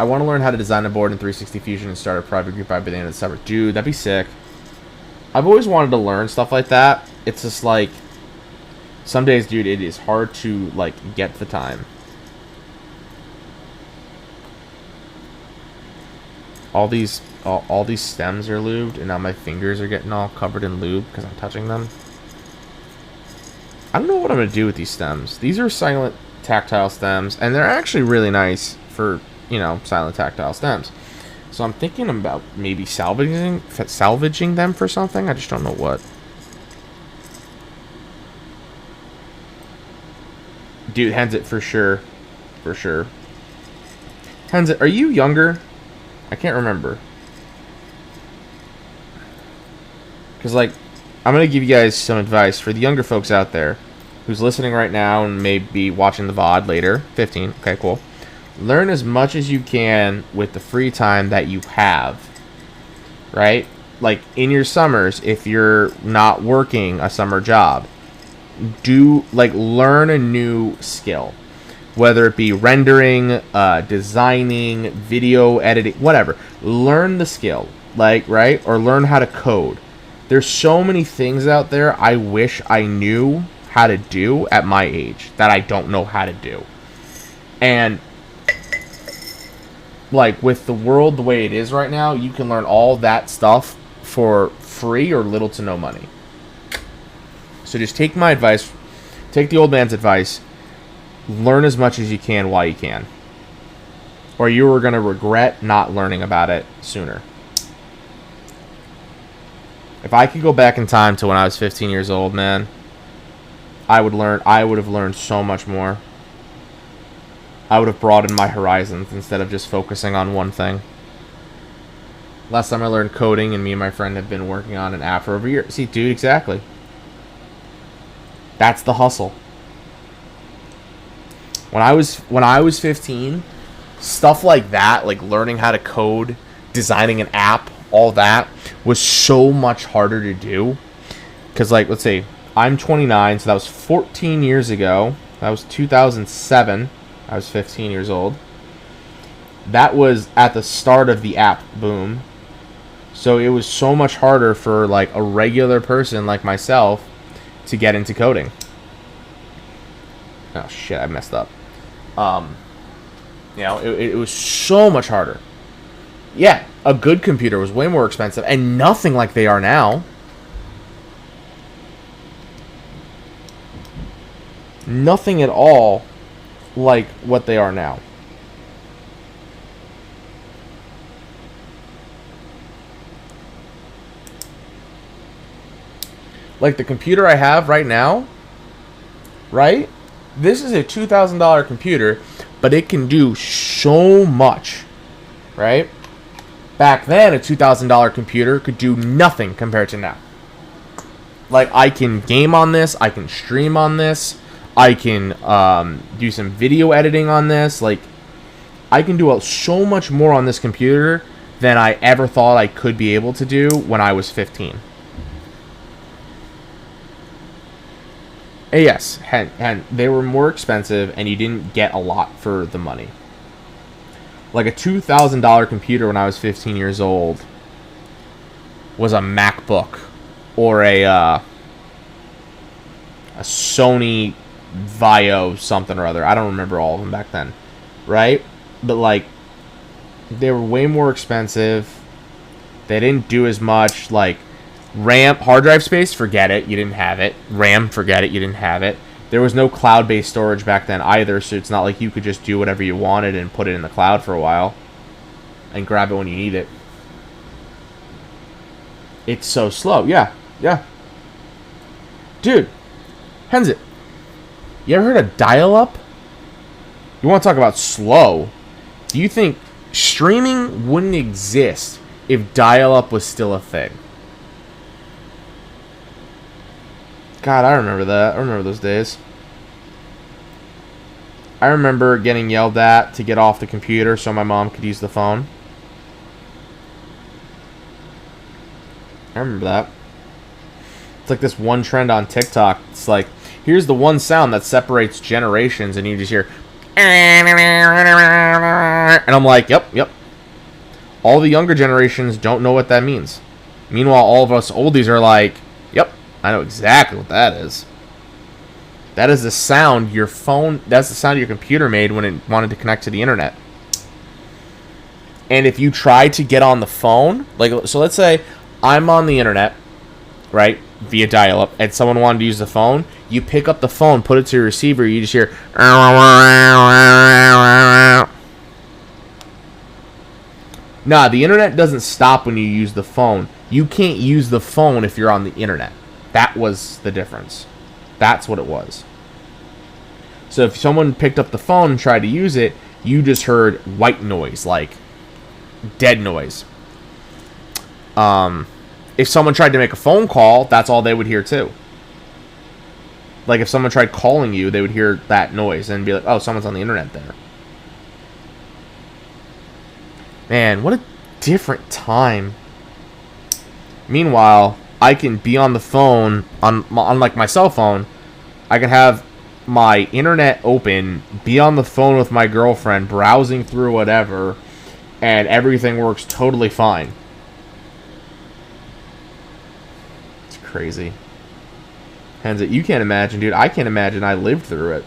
I want to learn how to design a board in 360 Fusion and start a private Group by the end of December. Dude, that'd be sick. I've always wanted to learn stuff like that. It's just like, some days, dude, it is hard to, like, get the time. All these stems are lubed, and now my fingers are getting all covered in lube because I'm touching them. I don't know what I'm going to do with these stems. These are silent tactile stems, and they're actually really nice for, you know, silent tactile stems. So I'm thinking about maybe salvaging them for something. I just don't know what. Dude, hens it for sure. For sure. Hens it, are you younger? I can't remember. Because, like, I'm going to give you guys some advice for the younger folks out there who's listening right now and may be watching the VOD later. 15. Okay, cool. Learn as much as you can with the free time that you have. Right? Like, in your summers, if you're not working a summer job, learn a new skill. Whether it be rendering, designing, video editing, whatever. Learn the skill. Like, right? Or learn how to code. There's so many things out there I wish I knew how to do at my age that I don't know how to do. And, like, with the world the way it is right now, you can learn all that stuff for free or little to no money. So just take my advice. Take the old man's advice. Learn as much as you can while you can. Or you are going to regret not learning about it sooner. If I could go back in time to when I was 15 years old, man, I would have learned so much more. I would have broadened my horizons instead of just focusing on one thing. Last time I learned coding, and me and my friend have been working on an app for over a year. See, dude, exactly. That's the hustle. When I was 15, stuff like that, like learning how to code, designing an app, all that was so much harder to do. Because, like, let's say I'm 29, so that was 14 years ago. That was 2007. I was 15 years old. That was at the start of the app boom. So it was so much harder for, like, a regular person like myself to get into coding. Oh shit, I messed up. You know, it was so much harder. Yeah, a good computer was way more expensive, and nothing like they are now. Nothing at all like what they are now. Like the computer I have right now, right? This is a $2,000 computer, but it can do so much, right? Back then, a $2,000 computer could do nothing compared to now. Like, I can game on this, I can stream on this, I can do some video editing on this. Like, I can do so much more on this computer than I ever thought I could be able to do when I was 15. And yes, and they were more expensive, and you didn't get a lot for the money. Like a $2,000 computer when I was 15 years old was a MacBook or a Sony Vaio something or other. I don't remember all of them back then, right? But like, they were way more expensive. They didn't do as much. Like, RAM, hard drive space, forget it, you didn't have it. RAM, forget it, you didn't have it. There was no cloud-based storage back then either, so it's not like you could just do whatever you wanted and put it in the cloud for a while and grab it when you need it. It's so slow. Yeah. Dude, Henzit, you ever heard of dial-up? You want to talk about slow? Do you think streaming wouldn't exist if dial-up was still a thing? God, I remember that. I remember those days. I remember getting yelled at to get off the computer so my mom could use the phone. I remember that. It's like this one trend on TikTok. It's like, here's the one sound that separates generations, and you just hear... And I'm like, yep. All the younger generations don't know what that means. Meanwhile, all of us oldies are like, yep, I know exactly what that is. That is the sound your phone, that's the sound your computer made when it wanted to connect to the internet. And if you try to get on the phone, like, so let's say I'm on the internet, right, via dial-up, and someone wanted to use the phone, you pick up the phone, put it to your receiver, you just hear... Nah, the internet doesn't stop when you use the phone. You can't use the phone if you're on the internet. That was the difference. That's what it was. So if someone picked up the phone and tried to use it, you just heard white noise, like dead noise. If someone tried to make a phone call, that's all they would hear too. Like if someone tried calling you, they would hear that noise and be like, oh, someone's on the internet there. Man, what a different time. Meanwhile, I can be on the phone, on like my cell phone. I can have my internet open, be on the phone with my girlfriend, browsing through whatever, and everything works totally fine. It's crazy. Hands it, you can't imagine, dude. I can't imagine I lived through it.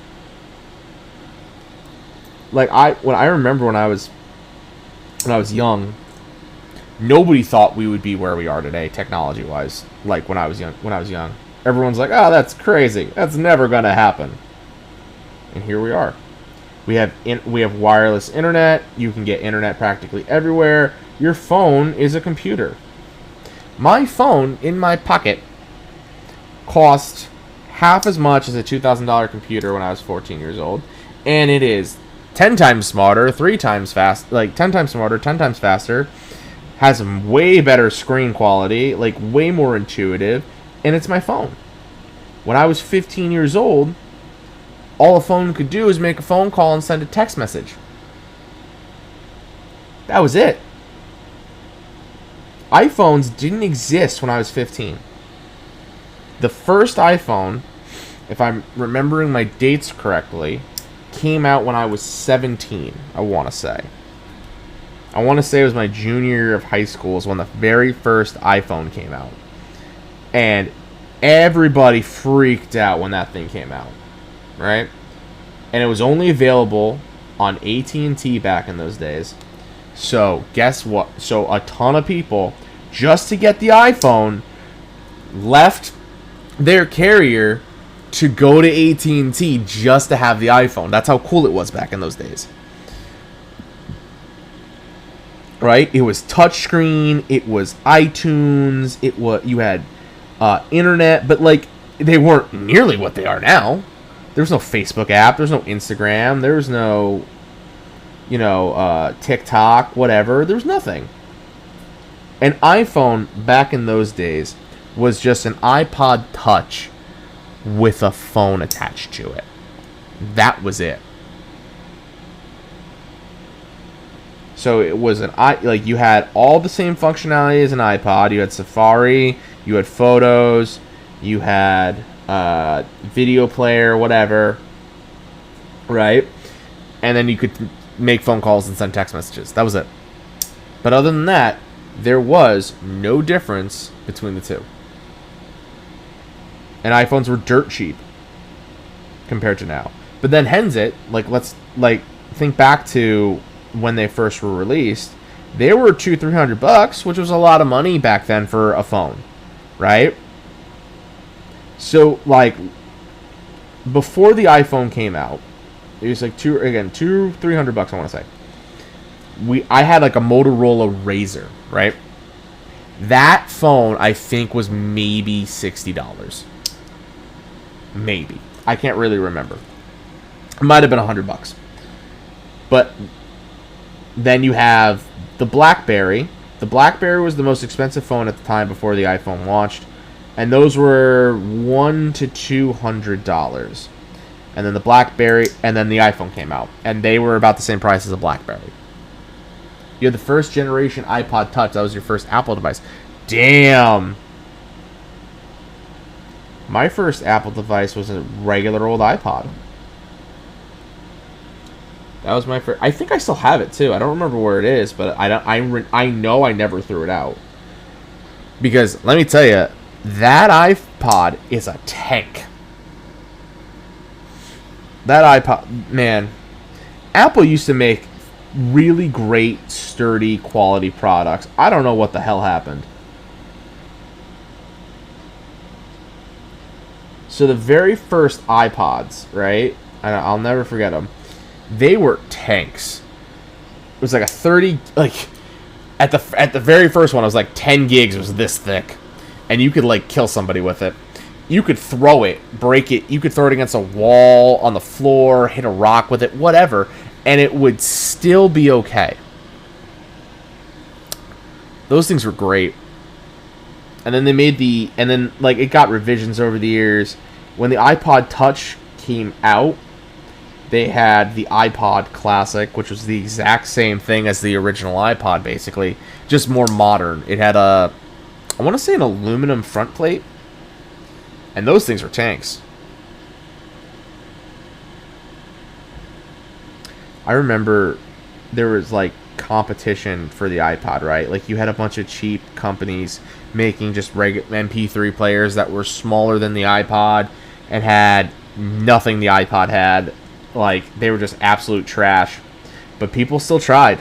Like I remember when I was young, nobody thought we would be where we are today, technology-wise. Like when I was young, everyone's like, "Oh, that's crazy. That's never gonna happen." And here we are. We have wireless internet. You can get internet practically everywhere. Your phone is a computer. My phone in my pocket cost half as much as a $2,000 computer when I was 14 years old, and it is 10 times smarter, 3 times fast, like 10 times smarter, 10 times faster, has a way better screen quality, like way more intuitive, and it's my phone. When I was 15 years old, all a phone could do is make a phone call and send a text message. That was it. iPhones didn't exist when I was 15. The first iPhone, if I'm remembering my dates correctly, came out when I was 17, I want to say. I want to say it was my junior year of high school is when the very first iPhone came out. And everybody freaked out when that thing came out, right? And it was only available on AT&T back in those days. So, guess what? So, a ton of people, just to get the iPhone, left their carrier to go to AT&T just to have the iPhone. That's how cool it was back in those days. Right? It was touchscreen, it was iTunes, you had internet, but like they weren't nearly what they are now. There was no Facebook app, there was no Instagram, there was no TikTok, whatever. There was nothing. An iPhone back in those days was just an iPod Touch with a phone attached to it. That was it. So it was you had all the same functionality as an iPod. You had Safari, you had photos, you had video player, whatever, right? And then you could make phone calls and send text messages. That was it. But other than that, there was no difference between the two. And iPhones were dirt cheap compared to now. But then let's think back to when they first were released. They were $200-300, which was a lot of money back then for a phone, right? So before the iPhone came out, it was like $200-300, I want to say. I had like a Motorola Razr, right? That phone I think was maybe $60. Maybe. I can't really remember. It might have been $100. But then you have the BlackBerry. The BlackBerry was the most expensive phone at the time before the iPhone launched. And those were $100 to $200. And then the BlackBerry, and then the iPhone came out. And they were about the same price as a BlackBerry. You had the first generation iPod Touch. That was your first Apple device. Damn. My first Apple device was a regular old iPod. That was my first. I think I still have it too. I don't remember where it is, but I know I never threw it out. Because let me tell you, that iPod is a tank. That iPod, man. Apple used to make really great, sturdy, quality products. I don't know what the hell happened. So the very first iPods, right? I'll never forget them. They were tanks. It was like a 30, at the very first one, it was like 10 gigs. It was this thick, and you could kill somebody with it. you could throw it, break it, you could throw it against a wall, on the floor, hit a rock with it, whatever, and it would still be okay. Those things were great. And then they made it got revisions over the years. When the iPod Touch came out, they had the iPod Classic, which was the exact same thing as the original iPod, basically, just more modern. It had I want to say an aluminum front plate, and those things were tanks. I remember there was like competition for the iPod, right? Like you had a bunch of cheap companies making just regular MP3 players that were smaller than the iPod and had nothing the iPod had. Like they were just absolute trash, but people still tried.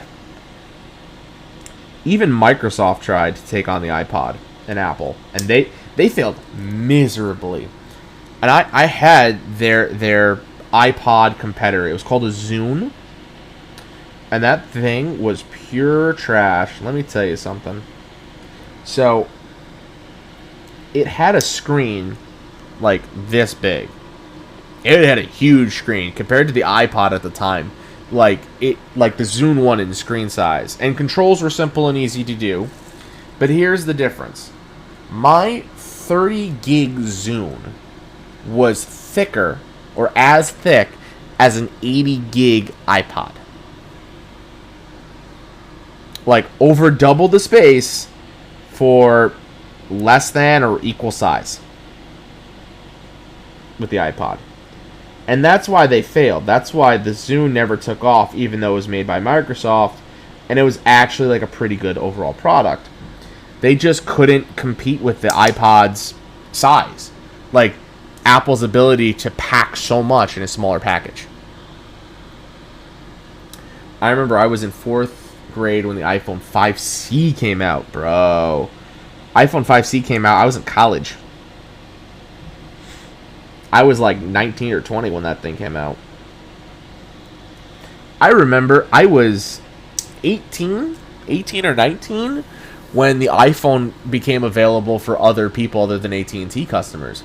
Even Microsoft tried to take on the iPod and Apple, and they failed miserably. And I had their iPod competitor. It was called a Zune. And that thing was pure trash. Let me tell you something. So, it had a screen like this big. It had a huge screen compared to the iPod at the time. Like the Zune 1 in screen size. And controls were simple and easy to do. But here's the difference. My 30 gig Zune was thicker, or as thick, as an 80 gig iPod. Like, over double the space for less than or equal size with the iPod. And that's why they failed. That's why the Zune never took off, even though it was made by Microsoft, and it was actually like a pretty good overall product. They just couldn't compete with the iPod's size. Like, Apple's ability to pack so much in a smaller package. I remember I was in 4th grade when the iPhone 5C came out, bro. iPhone 5C came out, I was in college. I was like 19 or 20 when that thing came out. I remember I was 18 or 19 when the iPhone became available for other people other than AT&T customers.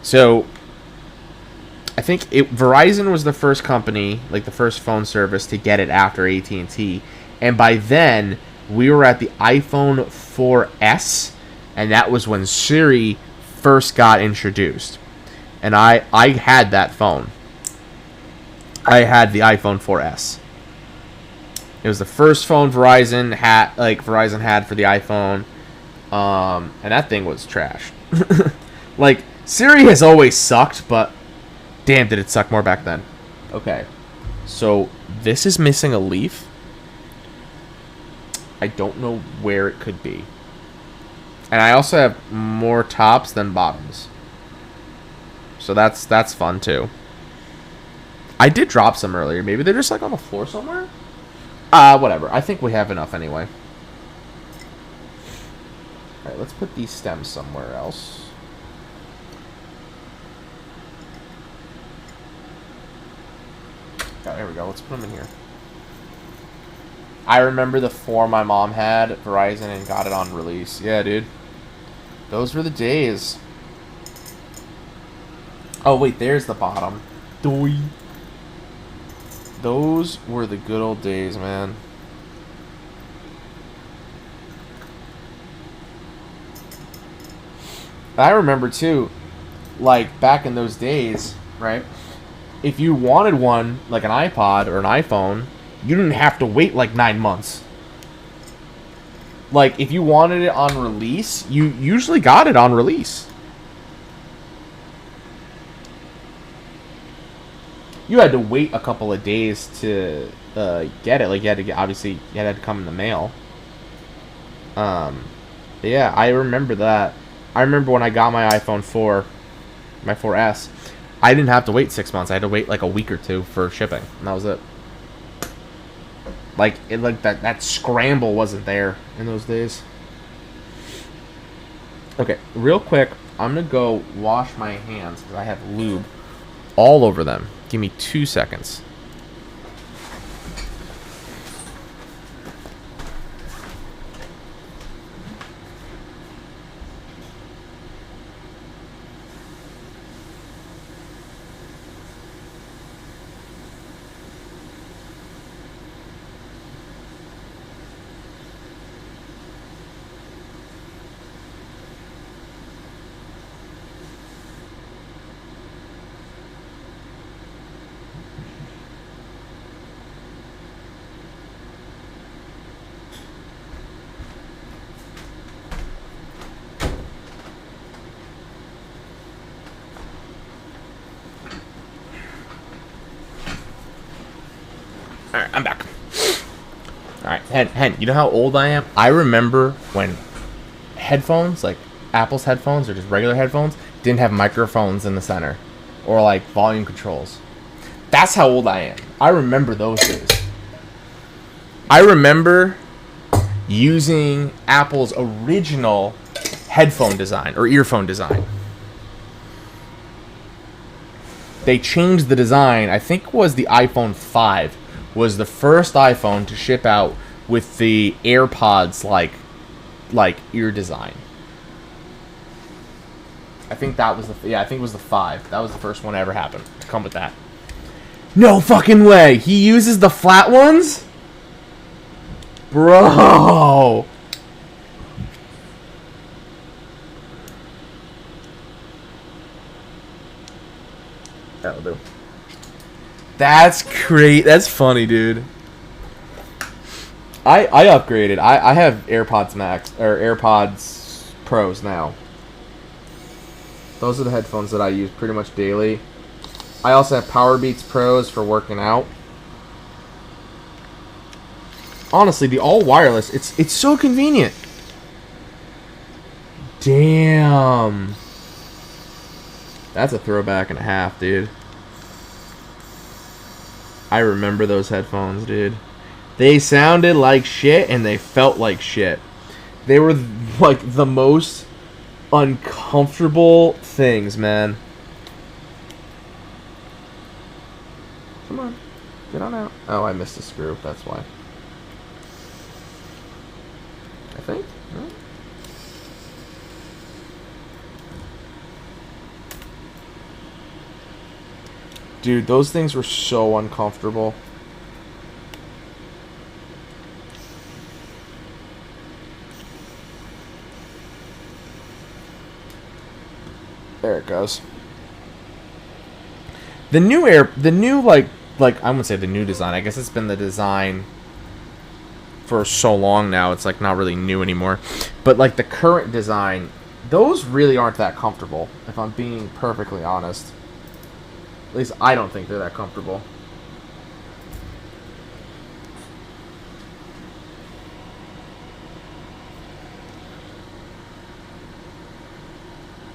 So, I think Verizon was the first company, like the first phone service to get it after AT&T. And by then, we were at the iPhone 4S, and that was when Siri first got introduced. And I had that phone. I had the iPhone 4S. It was the first phone Verizon had for the iPhone. And that thing was trash. Like, Siri has always sucked, but damn, did it suck more back then. Okay. So, this is missing a leaf. I don't know where it could be. And I also have more tops than bottoms. So that's fun too. I did drop some earlier. Maybe they're just like on the floor somewhere? Whatever. I think we have enough anyway. Alright, let's put these stems somewhere else. Oh, there we go. Let's put them in here. I remember the 4 my mom had at Verizon and got it on release. Yeah, dude. Those were the days. Oh, wait, there's the bottom. Doi. Those were the good old days, man. I remember, too, like, back in those days, right? If you wanted one, like an iPod or an iPhone, you didn't have to wait, like, 9 months. Like, if you wanted it on release, you usually got it on release. You had to wait a couple of days to get it. Like, you had to get, obviously, it had to come in the mail. Yeah, I remember that. I remember when I got my iPhone 4, my 4S, I didn't have to wait 6 months. I had to wait like a week or 2 for shipping, and that was it. Like, that scramble wasn't there in those days. Okay, real quick, I'm gonna go wash my hands because I have lube all over them. Give me 2 seconds. Alright, I'm back. Alright, Hen, you know how old I am? I remember when headphones, like Apple's headphones or just regular headphones, didn't have microphones in the center. Or like volume controls. That's how old I am. I remember those days. I remember using Apple's original headphone design or earphone design. They changed the design. I think it was the iPhone 5 was the first iPhone to ship out with the AirPods like ear design. I think that was I think it was the 5. That was the first one that ever happened to come with that. No fucking way. He uses the flat ones? Bro. That'll do. That's great. That's funny, dude. I upgraded. I have AirPods Max or AirPods Pros now. Those are the headphones that I use pretty much daily. I also have Powerbeats Pros for working out. Honestly, the all wireless, it's so convenient. Damn. That's a throwback and a half, dude. I remember those headphones, dude. They sounded like shit and they felt like shit. They were like the most uncomfortable things, man. Come on. Get on out. Oh, I missed a screw. That's why. I think. Right? Dude, those things were so uncomfortable. There it goes. The new I wouldn't say the new design. I guess it's been the design for so long now. It's like not really new anymore. But like the current design, those really aren't that comfortable, if I'm being perfectly honest. At least I don't think they're that comfortable.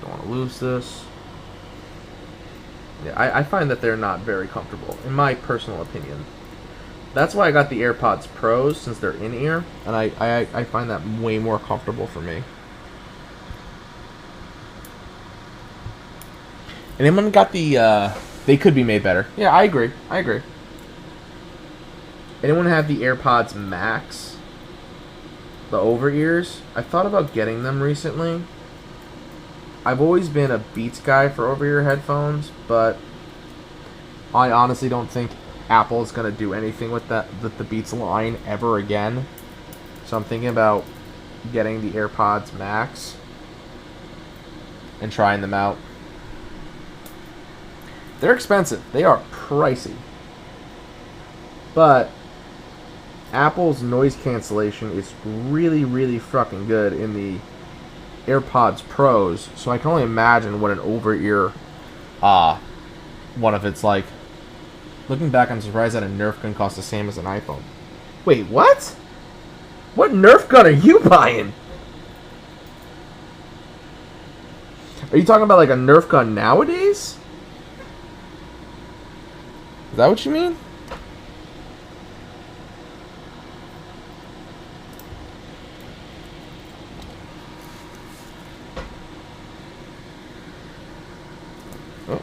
Don't want to lose this. Yeah, I find that they're not very comfortable, in my personal opinion. That's why I got the AirPods Pros, since they're in-ear, and I find that way more comfortable for me. And anyone got the, they could be made better. Yeah, I agree. Anyone have the AirPods Max? The over-ears? I thought about getting them recently. I've always been a Beats guy for over-ear headphones, but I honestly don't think Apple is going to do anything with the Beats line ever again. So I'm thinking about getting the AirPods Max and trying them out. They're expensive. They are pricey. But Apple's noise cancellation is really, really fucking good in the AirPods Pros, so I can only imagine what an over-ear one of it's like. Looking back, I'm surprised that a Nerf gun costs the same as an iPhone. Wait, what? What Nerf gun are you buying? Are you talking about like a Nerf gun nowadays? Is that what you mean? Oh.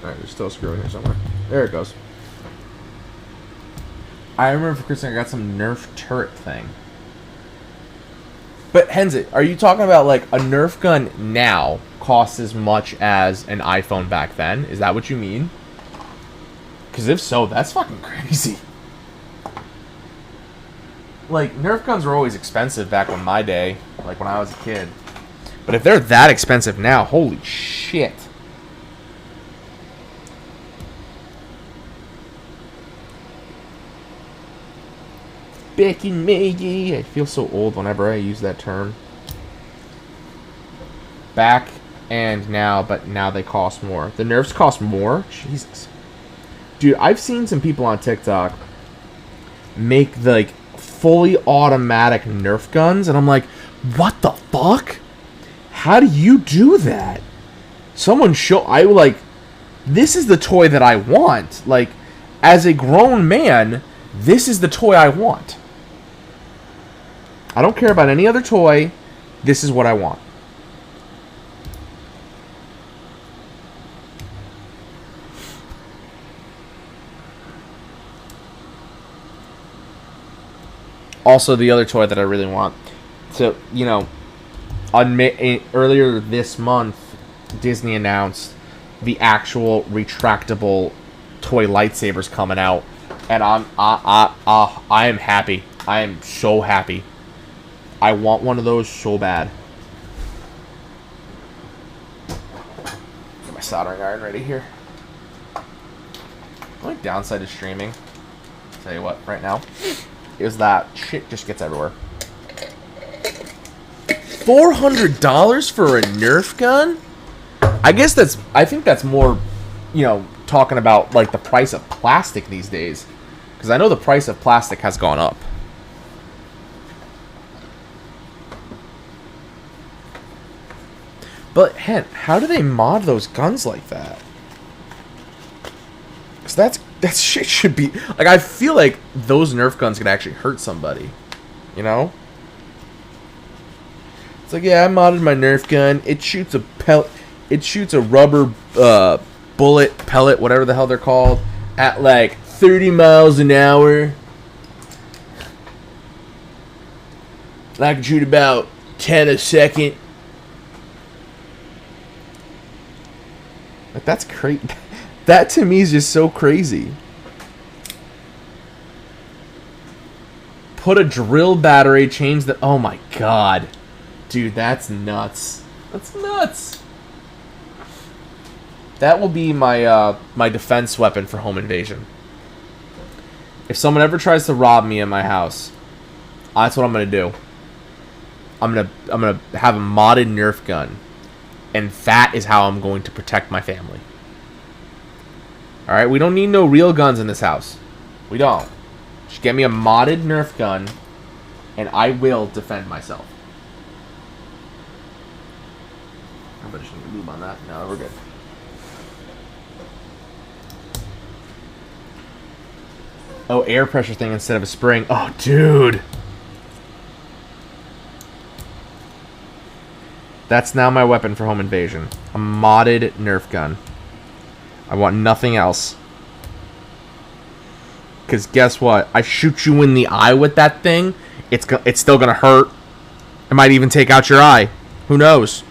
Alright, there's still a screw in here somewhere. There it goes. I remember for Christmas I got some Nerf turret thing. But Hensit, are you talking about like a Nerf gun now costs as much as an iPhone back then? Is that what you mean? Because if so, that's fucking crazy. Like, Nerf guns were always expensive back in my day, like when I was a kid. But if they're that expensive now, holy shit. back in May. I feel so old whenever I use that term. Back and now, but now they cost more. The Nerfs cost more? Jesus. Dude, I've seen some people on TikTok make, like, fully automatic Nerf guns, and I'm like, what the fuck? How do you do that? Someone this is the toy that I want. Like, as a grown man, this is the toy I want. I don't care about any other toy. This is what I want. Also, the other toy that I really want. So, you know, earlier this month, Disney announced the actual retractable toy lightsabers coming out, and I am happy. I am so happy. I want one of those so bad. Get my soldering iron ready here. The only downside of streaming, tell you what, right now, is that shit just gets everywhere. $400 for a Nerf gun? I think that's more, you know, talking about like the price of plastic these days. Because I know the price of plastic has gone up. But, how do they mod those guns like that? Because that shit should be... Like, I feel like those Nerf guns could actually hurt somebody. You know? It's like, yeah, I modded my Nerf gun. It shoots a It shoots a rubber bullet, pellet, whatever the hell they're called, at like 30 miles an hour. And I can shoot about 10 a second. Like, that's crazy. That to me is just so crazy. Put a drill battery, change the... Oh my god. Dude, that's nuts. That's nuts. That will be my my defense weapon for home invasion. If someone ever tries to rob me in my house, that's what I'm gonna do. I'm gonna have a modded Nerf gun, and that is how I'm going to protect my family. All right, we don't need no real guns in this house. We don't. Just get me a modded Nerf gun, and I will defend myself. I better just need lube on that. No, we're good. Oh, air pressure thing instead of a spring. Oh, dude. That's now my weapon for home invasion. A modded Nerf gun. I want nothing else. Because guess what? I shoot you in the eye with that thing, it's still going to hurt. It might even take out your eye. Who knows?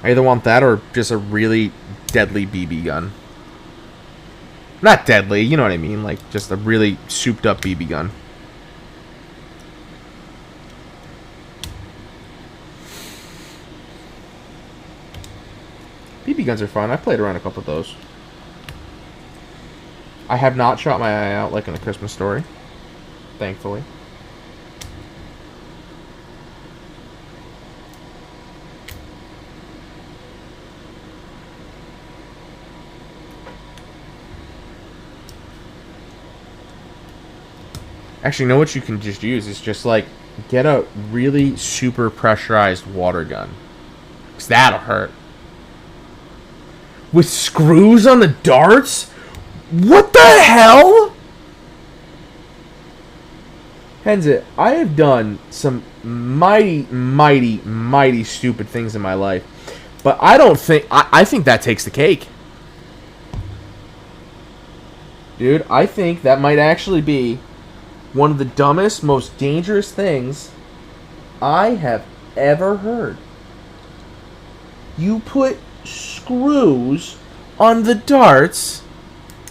I either want that or just a really deadly BB gun. Not deadly, you know what I mean. Like, just a really souped up BB gun. BB guns are fun. I've played around a couple of those. I have not shot my eye out like in the Christmas Story. Thankfully. Actually, you know what you can just use? Is just like, get a really super pressurized water gun. Because that'll hurt. With screws on the darts? What the hell? Henza, I have done some mighty, mighty, mighty stupid things in my life. But I don't think... I think that takes the cake. Dude, I think that might actually be one of the dumbest, most dangerous things I have ever heard. You put screws on the darts.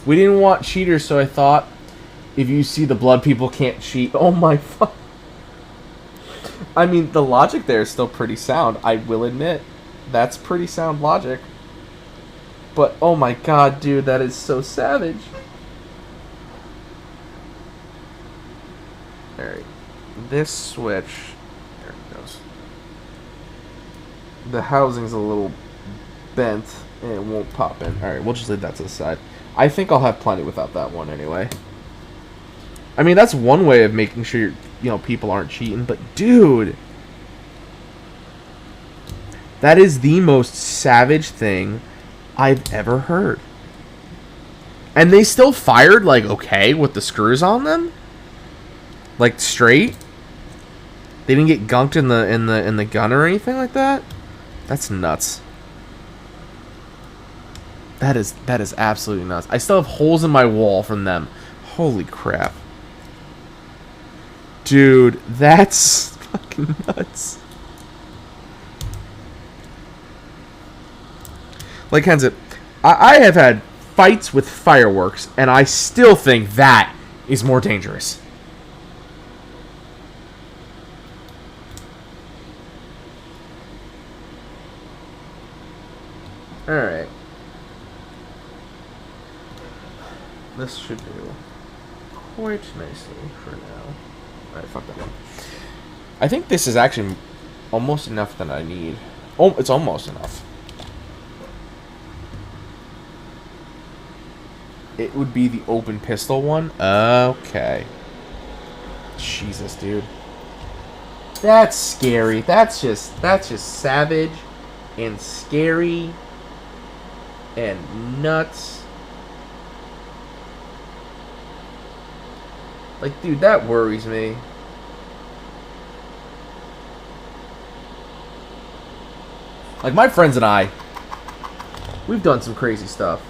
We didn't want cheaters, so I thought if you see the blood, people can't cheat. Oh my fuck. I mean, the logic there is still pretty sound. I will admit. That's pretty sound logic. But, oh my god, dude, that is so savage. Alright. This switch... There it goes. The housing's a little bent, and it won't pop in. Alright, we'll just leave that to the side. I think I'll have plenty without that one anyway. I mean, that's one way of making sure, people aren't cheating, but dude... That is the most savage thing I've ever heard. And they still fired, like, okay, with the screws on them? Like, straight? They didn't get gunked in the gun or anything like that? That's nuts. That is absolutely nuts. I still have holes in my wall from them. Holy crap. Dude, that's fucking nuts. Like, Kensit, I have had fights with fireworks, and I still think that is more dangerous. Alright. This should do quite nicely for now. Alright, fuck that one. I think this is actually almost enough that I need. Oh, it's almost enough. It would be the open pistol one? Okay. Jesus, dude. That's scary. That's just savage and scary and nuts. Like, dude, that worries me. Like, my friends and I, we've done some crazy stuff.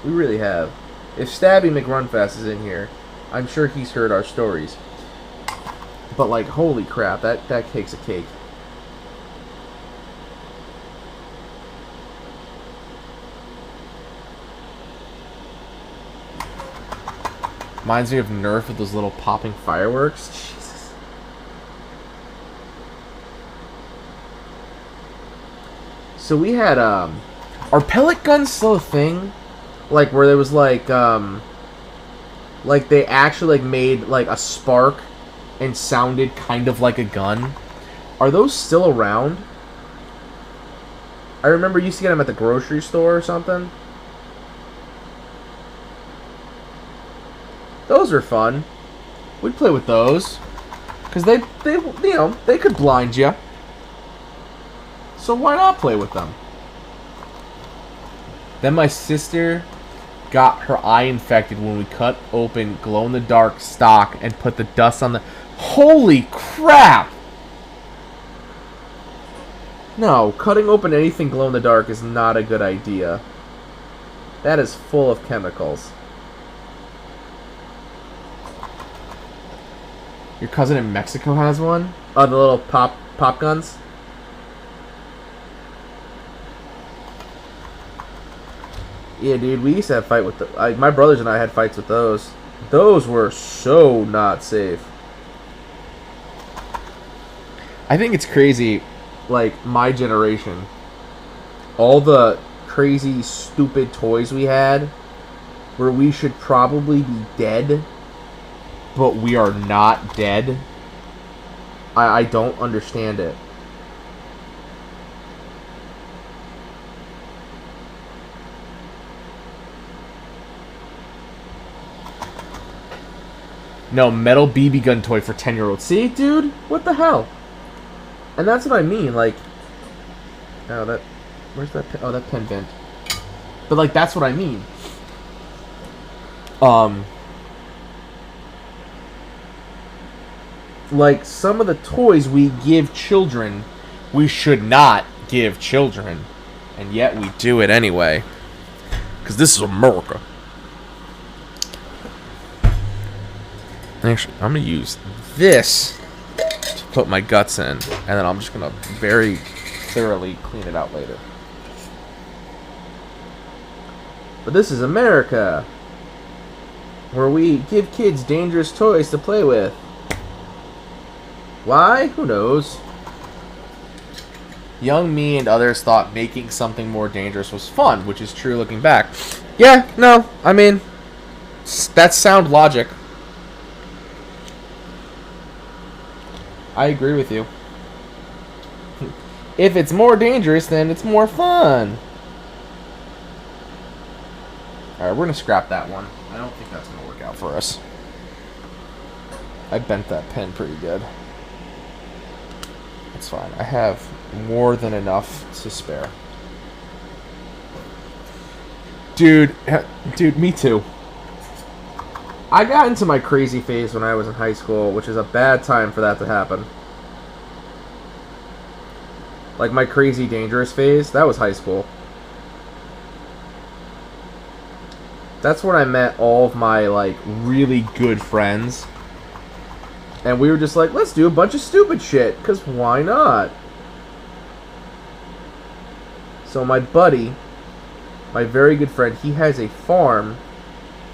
We really have. If Stabby McRunfast is in here, I'm sure he's heard our stories. But, like, holy crap, that cake's a cake. Reminds me of Nerf with those little popping fireworks. Jesus. So we had, are pellet guns still a thing? Like, where there was, like they actually, like, made, like, a spark and sounded kind of like a gun. Are those still around? I remember you used to get them at the grocery store or something. Those are fun. We'd play with those. Because they could blind you. So why not play with them? Then my sister got her eye infected when we cut open glow-in-the-dark stock and put the dust on the... Holy crap! No, cutting open anything glow-in-the-dark is not a good idea. That is full of chemicals. Your cousin in Mexico has one? Oh, the little pop guns? Yeah, dude, we used to have fight with my brothers and I had fights with those. Those were so not safe. I think it's crazy, like, my generation. All the crazy, stupid toys we had, where we should probably be dead, but we are not dead. I don't understand it. No, metal BB gun toy for 10-year-olds. See, dude? What the hell? And that's what I mean, like... Oh, that... Where's that pen? Oh, that pen bent. But, like, that's what I mean. Like, some of the toys we give children, we should not give children. And yet we do it anyway. Because this is America. Actually, I'm going to use this to put my guts in. And then I'm just going to very thoroughly clean it out later. But this is America. Where we give kids dangerous toys to play with. Why? Who knows? Young me and others thought making something more dangerous was fun, which is true looking back. Yeah, no, I mean, that's sound logic. I agree with you. If it's more dangerous, then it's more fun. Alright, we're going to scrap that one. I don't think that's going to work out for us. I bent that pen pretty good. It's fine. I have more than enough to spare. Dude, me too. I got into my crazy phase when I was in high school, which is a bad time for that to happen. Like my crazy dangerous phase, that was high school. That's when I met all of my like really good friends. And we were just like, let's do a bunch of stupid shit, because why not? So my buddy, my very good friend, he has a farm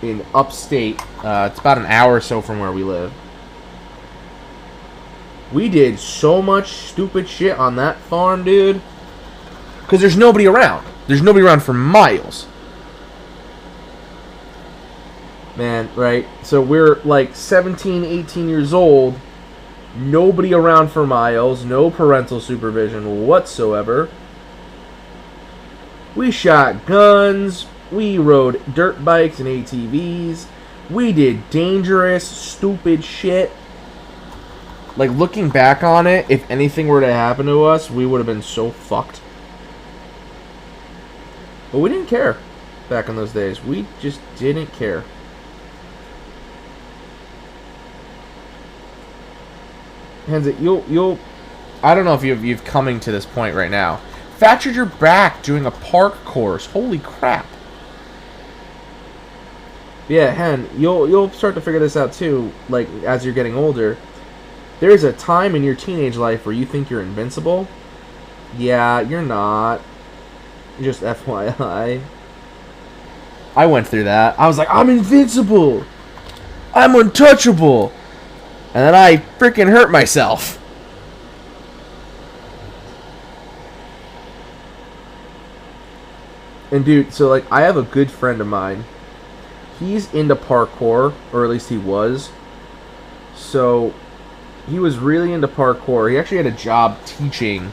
in upstate. It's about an hour or so from where we live. We did so much stupid shit on that farm, dude. Because there's nobody around. There's nobody around for miles. Man, right? So we're like 17, 18 years old. Nobody around for miles. No parental supervision whatsoever. We shot guns. We rode dirt bikes and ATVs. We did dangerous, stupid shit. Like, looking back on it, if anything were to happen to us, we would have been so fucked. But we didn't care back in those days. We just didn't care. Henzik, you'll I don't know if you've coming to this point right now. Fractured your back doing a park course. Holy crap. Yeah, Hen, you'll start to figure this out too, like as you're getting older. There's a time in your teenage life where you think you're invincible. Yeah, you're not. Just FYI. I went through that. I was like, I'm invincible. I'm untouchable. And then I freaking hurt myself. And dude, so like I have a good friend of mine. He's into parkour, or at least he was. So he was really into parkour. He actually had a job teaching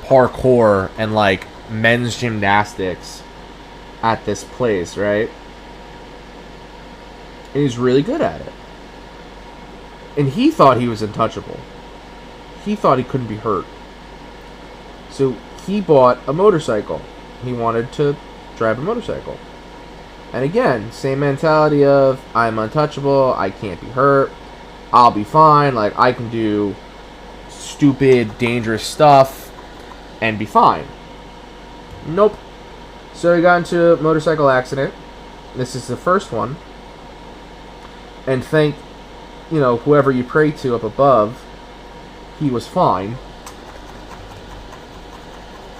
parkour and like men's gymnastics at this place, right? And he's really good at it. And he thought he was untouchable. He thought he couldn't be hurt. So he bought a motorcycle. He wanted to drive a motorcycle. And again, same mentality of, I'm untouchable, I can't be hurt, I'll be fine, like, I can do stupid, dangerous stuff and be fine. Nope. So he got into a motorcycle accident. This is the first one. And thank, whoever you pray to up above, he was fine.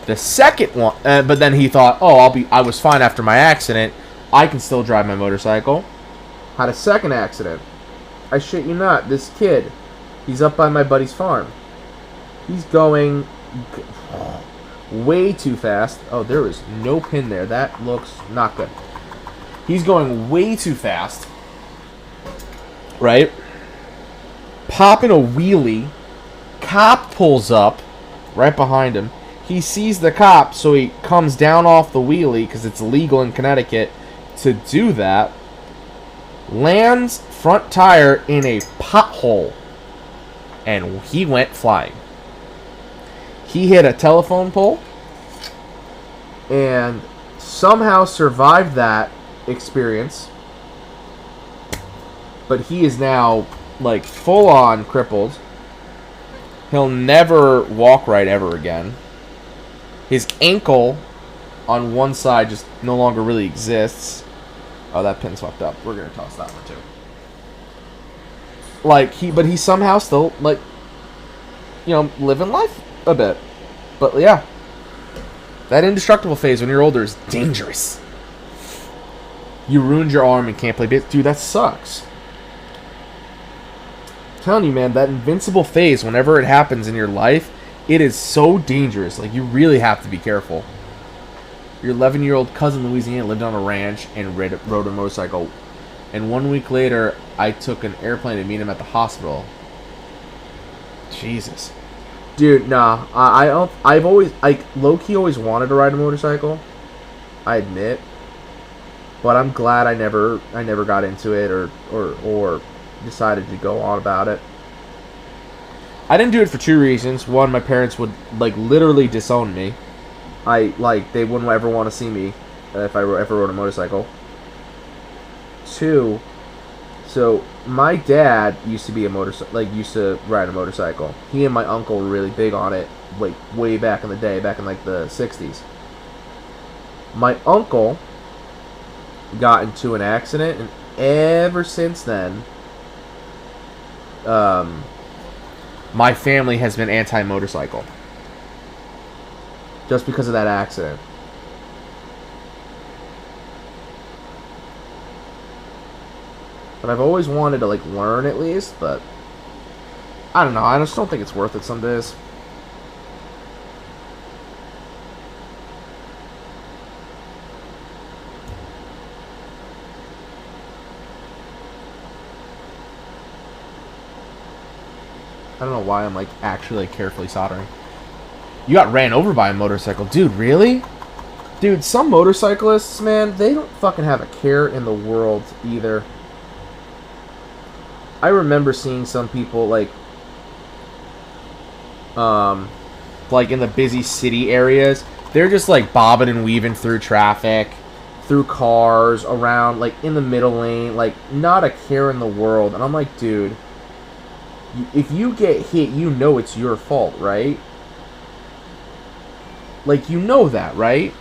The second one, but then he thought, I was fine after my accident, I can still drive my motorcycle. Had a second accident. I shit you not, this kid, he's up by my buddy's farm. He's going way too fast. Oh, there is no pin there. That looks not good. He's going way too fast. Right? Popping a wheelie. Cop pulls up right behind him. He sees the cop, so he comes down off the wheelie, because it's illegal in Connecticut to do that. Lands front tire in a pothole. And he went flying. He hit a telephone pole. And somehow survived that experience. But he is now, like, full-on crippled. He'll never walk right ever again. His ankle on one side just no longer really exists. Oh, that pin's fucked up. We're gonna toss that one too. But he's somehow still, like, living life a bit. But yeah, that indestructible phase when you're older is dangerous. You ruined your arm and can't play baseball. Dude, that sucks. I'm telling you, man, that invincible phase, whenever it happens in your life, It is so dangerous. Like, you really have to be careful. Your 11-year-old cousin in Louisiana lived on a ranch and rode a motorcycle. And 1 week later, I took an airplane to meet him at the hospital. Jesus. Dude, nah. I've always, like, low-key always wanted to ride a motorcycle. I admit. But I'm glad I never got into it or decided to go on about it. I didn't do it for two reasons. One, my parents would, like, literally disown me. They wouldn't ever want to see me if I ever rode a motorcycle. Two, so my dad used to be used to ride a motorcycle. He and my uncle were really big on it, like, way back in the day, back in, like, the 60s. My uncle got into an accident, and ever since then, my family has been anti-motorcycle. Just because of that accident. But I've always wanted to, like, learn at least, but I don't know. I just don't think it's worth it some days. I don't know why I'm, like, actually, like, carefully soldering. You got ran over by a motorcycle. Dude, really? Dude, some motorcyclists, man, they don't fucking have a care in the world either. I remember seeing some people, like in the busy city areas, they're just, like, bobbing and weaving through traffic, through cars, around, like, in the middle lane, like, not a care in the world. And I'm like, dude, if you get hit, you know it's your fault, right? Like, you know that, right?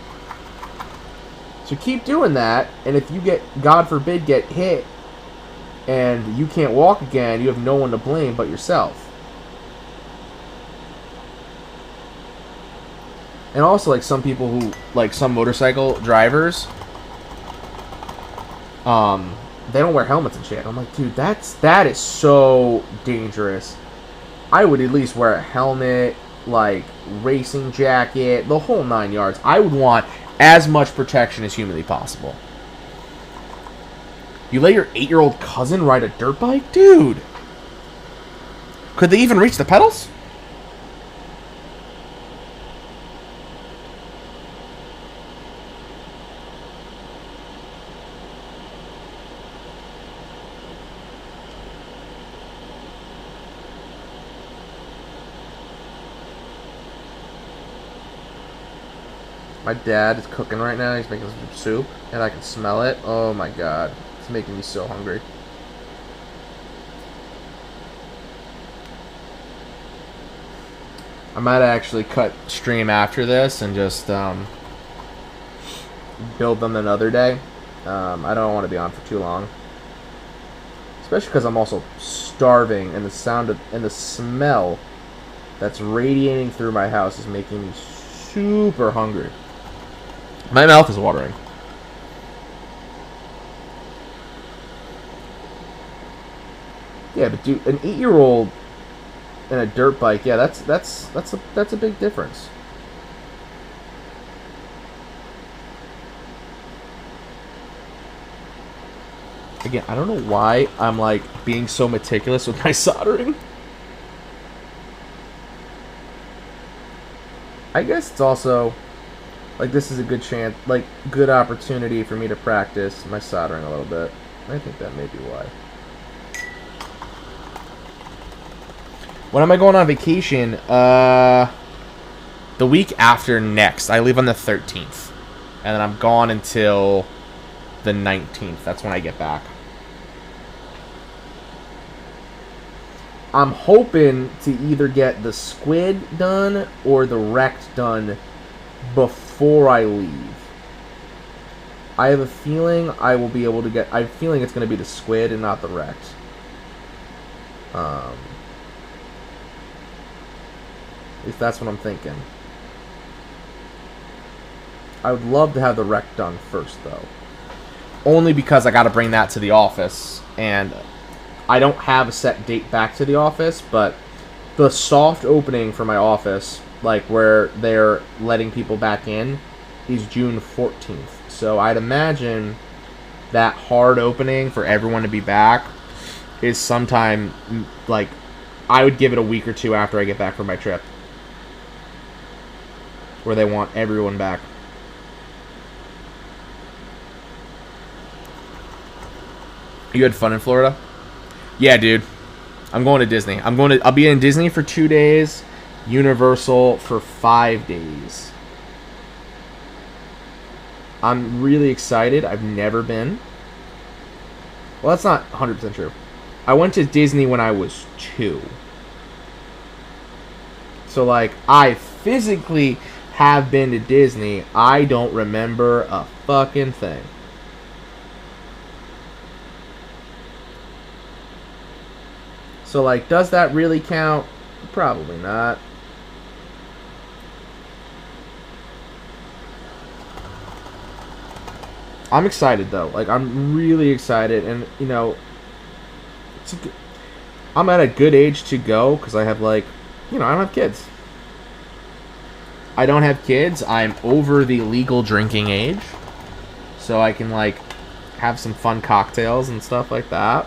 So keep doing that, and if you get, God forbid, get hit, and you can't walk again, you have no one to blame but yourself. And also, like, some people who, like, some motorcycle drivers, they don't wear helmets and shit. I'm like, dude, that is so dangerous. I would at least wear a helmet, like, racing jacket, the whole 9 yards. I would want as much protection as humanly possible. You let your 8-year-old cousin ride a dirt bike? Dude! Could they even reach the pedals? My dad is cooking right now. He's making some soup, and I can smell it. Oh my god. It's making me so hungry. I might actually cut stream after this and just build them another day. I don't want to be on for too long. Especially because I'm also starving, and the smell that's radiating through my house is making me super hungry. My mouth is watering. Yeah, but dude, an 8-year-old and a dirt bike, yeah, that's a big difference. Again, I don't know why I'm, like, being so meticulous with my soldering. I guess it's also, like, this is a good chance, like, good opportunity for me to practice my soldering a little bit. I think that may be why. When am I going on vacation? The week after next. I leave on the 13th. And then I'm gone until the 19th. That's when I get back. I'm hoping to either get the squid done or the rect done before I leave. I have a feeling I will be able to get... I have a feeling it's going to be the squid and not the rect. At least that's what I'm thinking. I would love to have the rec done first, though. Only because I got to bring that to the office. And I don't have a set date back to the office, but the soft opening for my office, like where they're letting people back in, is June 14th. So I'd imagine that hard opening for everyone to be back is sometime, like, I would give it a week or two after I get back from my trip, where they want everyone back. You had fun in Florida? Yeah, dude. I'm going to Disney. I'll be in Disney for 2 days, Universal for 5 days. I'm really excited. I've never been. Well, that's not 100% true. I went to Disney when I was 2. So, like, I physically have been to Disney. I don't remember a fucking thing. So, like, does that really count? Probably not. I'm excited, though. Like, I'm really excited. And, you know, I'm at a good age to go because I have, like, you know, I don't have kids. I don't have kids. I'm over the legal drinking age. So I can, like, have some fun cocktails and stuff like that.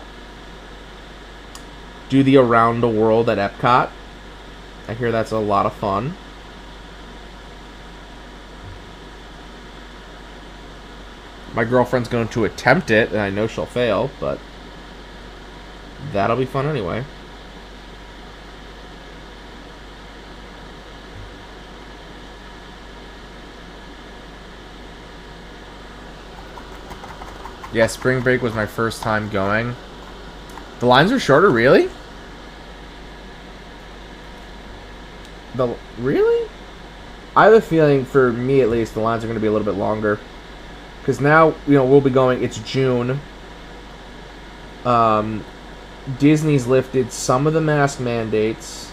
Do the around the world at Epcot. I hear that's a lot of fun. My girlfriend's going to attempt it, and I know she'll fail, but that'll be fun anyway. Yeah, spring break was my first time going. The lines are shorter, really? Really? I have a feeling, for me at least, the lines are going to be a little bit longer. Because now, you know, we'll be going, it's June. Disney's lifted some of the mask mandates.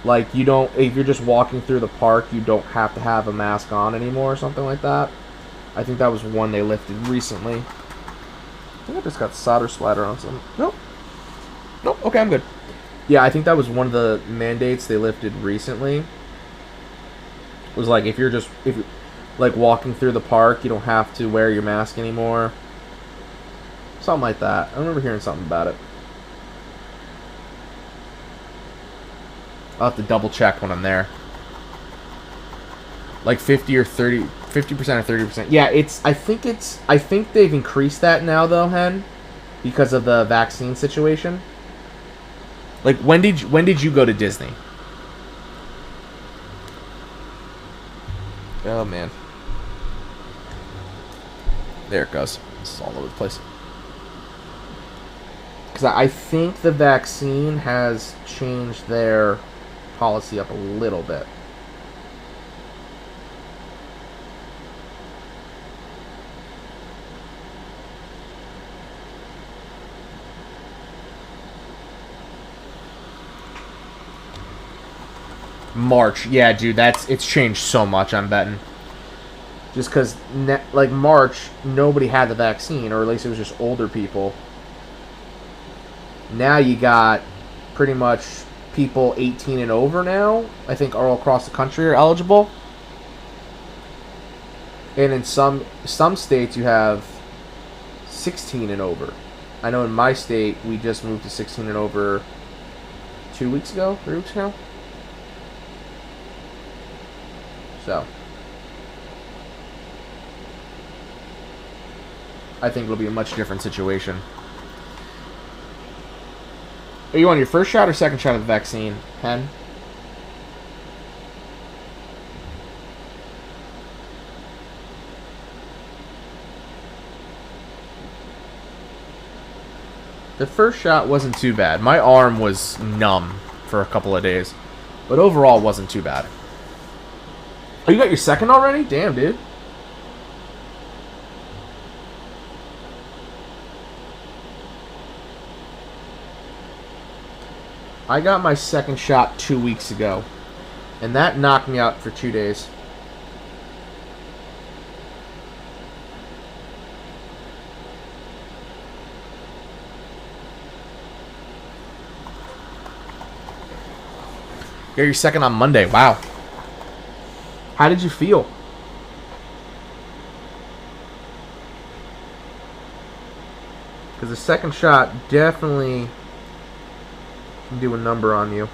Like, you don't, if you're just walking through the park, you don't have to have a mask on anymore or something like that. I think that was one they lifted recently. I think I just got solder splatter on something. Nope. Nope, okay, I'm good. Yeah, I think that was one of the mandates they lifted recently. It was like, if you're like walking through the park, you don't have to wear your mask anymore. Something like that. I remember hearing something about it. I'll have to double check when I'm there. Like 50% or 30%. Yeah, I think they've increased that now though, Hen, because of the vaccine situation. Like, when did you go to Disney? Oh man. There it goes. This is all over the place. Because I think the vaccine has changed their policy up a little bit. March, yeah, dude, it's changed so much. I'm betting, just because like March, nobody had the vaccine, or at least it was just older people. Now you got pretty much people 18 and over now. I think all across the country are eligible, and in some states you have 16 and over. I know in my state we just moved to 16 and over 3 weeks ago. So, I think it'll be a much different situation. Are you on your first shot or second shot of the vaccine, Hen? The first shot wasn't too bad. My arm was numb for a couple of days, but overall wasn't too bad. Oh, you got your second already? Damn, dude. I got my second shot 2 weeks ago, and that knocked me out for 2 days. got your second on Monday. Wow. How did you feel? Because the second shot definitely can do a number on you.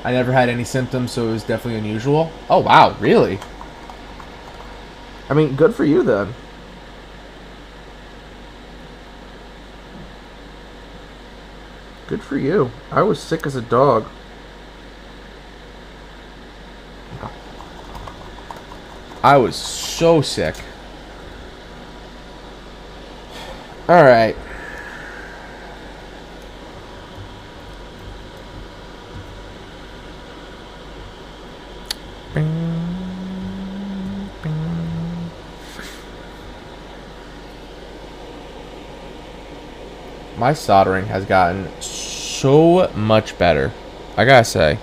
I never had any symptoms, so it was definitely unusual. Oh, wow, really? I mean, good for you, then. Good for you. I was sick as a dog. I was so sick. All right. My soldering has gotten so much better. I gotta say,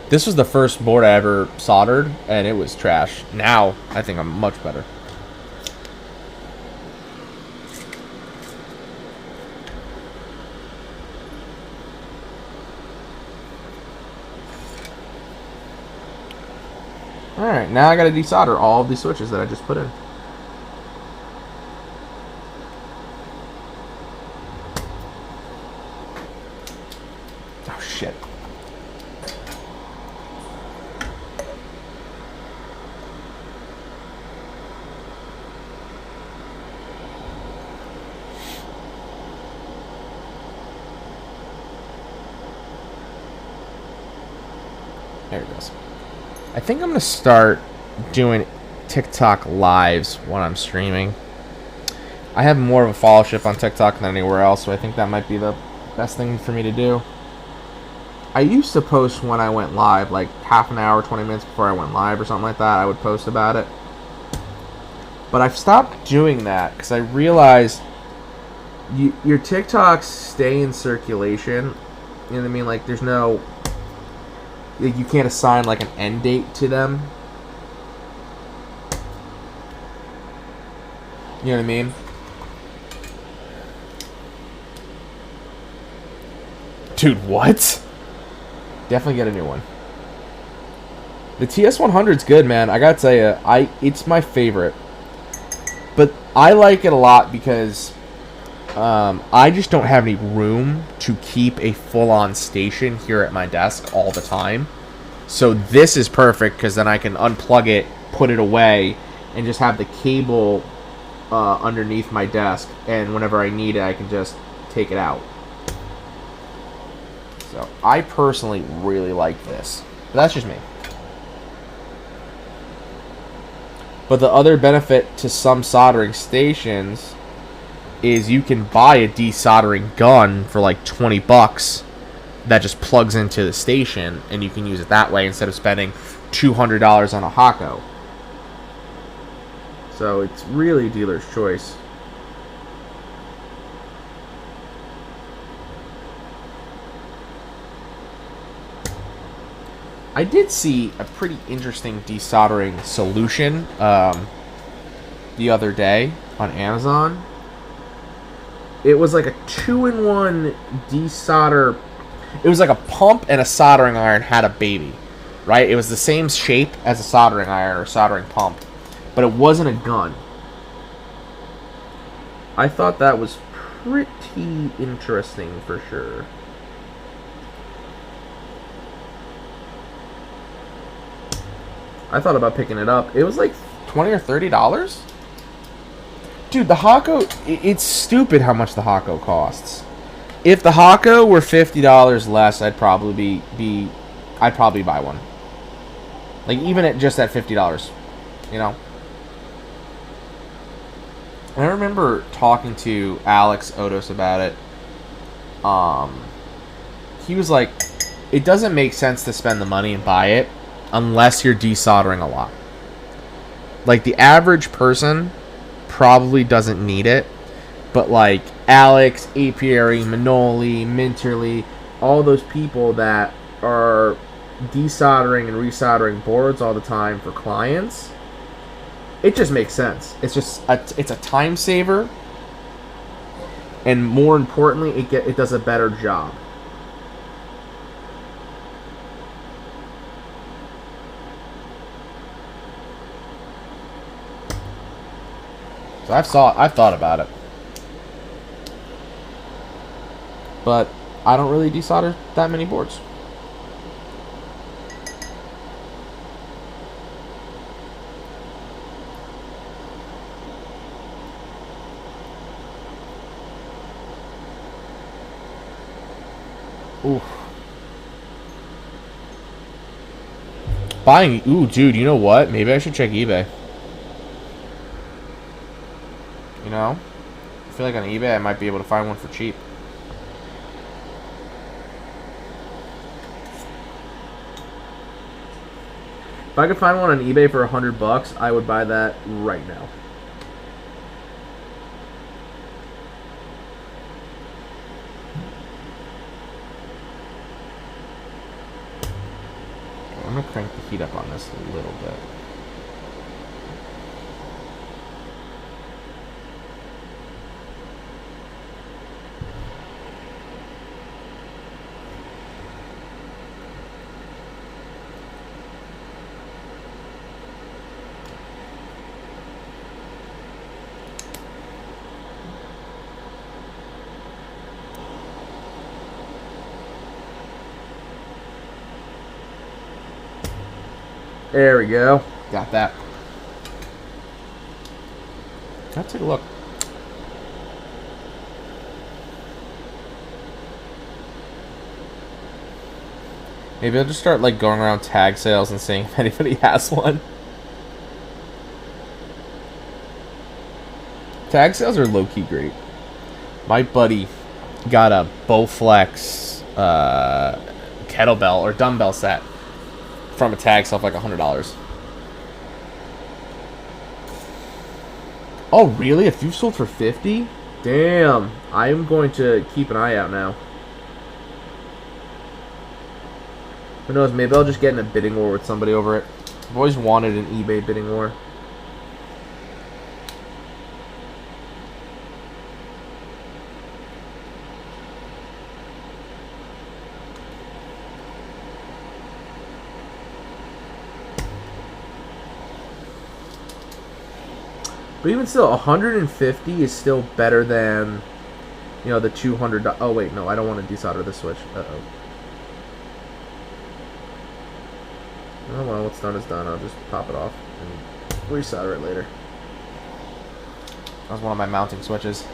this was the first board I ever soldered, and it was trash. Now, I think I'm much better. Alright, now I gotta desolder all of these switches that I just put in. Oh, shit. There it goes. I think I'm going to start doing TikTok lives when I'm streaming. I have more of a followership on TikTok than anywhere else, so I think that might be the best thing for me to do. I used to post when I went live, like half an hour, 20 minutes before I went live or something like that. I would post about it. But I've stopped doing that because I realized your TikToks stay in circulation. You know what I mean? Like, there's no... You can't assign like an end date to them. You know what I mean? Dude, what? Definitely get a new one. The TS100's good, man. I gotta tell you, it's my favorite. But I like it a lot because I just don't have any room to keep a full-on station here at my desk all the time. So this is perfect because then I can unplug it, put it away, and just have the cable underneath my desk. And whenever I need it, I can just take it out. So I personally really like this. But that's just me. But the other benefit to some soldering stations is you can buy a desoldering gun for like 20 bucks that just plugs into the station, and you can use it that way instead of spending $200 on a Hako. So it's really dealer's choice. I did see a pretty interesting desoldering solution the other day on Amazon. It was like a 2-in-1 desolder. It was like a pump and a soldering iron had a baby, right? It was the same shape as a soldering iron or soldering pump, but it wasn't a gun. I thought that was pretty interesting for sure. I thought about picking it up. It was like $20 or $30. Dude, the Hako, it's stupid how much the Hako costs. If the Hako were $50 less, I'd probably I'd probably buy one. Like, even at just at $50, you know? I remember talking to Alex Odos about it. He was like, it doesn't make sense to spend the money and buy it unless you're desoldering a lot. Like, the average person probably doesn't need it, but like Alex, Apiary, Manoli, Minterly, all those people that are desoldering and resoldering boards all the time for clients, it just makes sense. It's just it's a time saver, and more importantly, it does a better job. So I've thought about it, but I don't really desolder that many boards. Ooh. Buying. Ooh, dude, you know what? Maybe I should check eBay. You know? I feel like on eBay I might be able to find one for cheap. If I could find one on eBay for $100, I would buy that right now. I'm gonna crank the heat up on this a little bit. There we go. Got that. Let's take a look. Maybe I'll just start like going around tag sales and seeing if anybody has one. Tag sales are low-key great. My buddy got a Bowflex kettlebell or dumbbell set from a tag sale for like $100. Oh, really? A few sold for $50? Damn. I'm going to keep an eye out now. Who knows? Maybe I'll just get in a bidding war with somebody over it. I've always wanted an eBay bidding war. But even still, 150 is still better than, you know, the 200. Oh wait, no, I don't want to desolder the switch. Uh-oh. Oh well, what's done is done. I'll just pop it off and resolder it later. That was one of my mounting switches.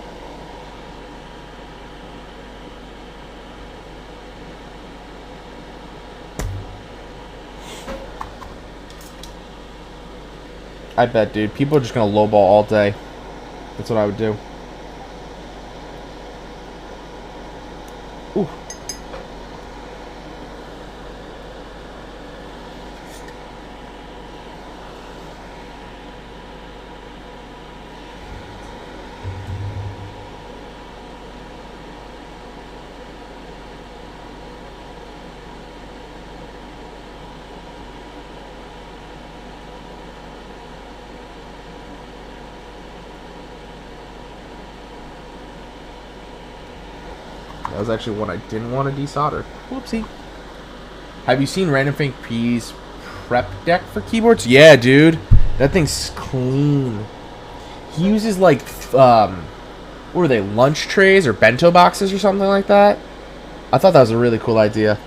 I bet, dude. People are just going to lowball all day. That's what I would do. Ooh. That was actually one I didn't want to desolder. Whoopsie. Have you seen Random Frank P's prep deck for keyboards? Yeah, dude. That thing's clean. He uses like, what are they, lunch trays or bento boxes or something like that? I thought that was a really cool idea.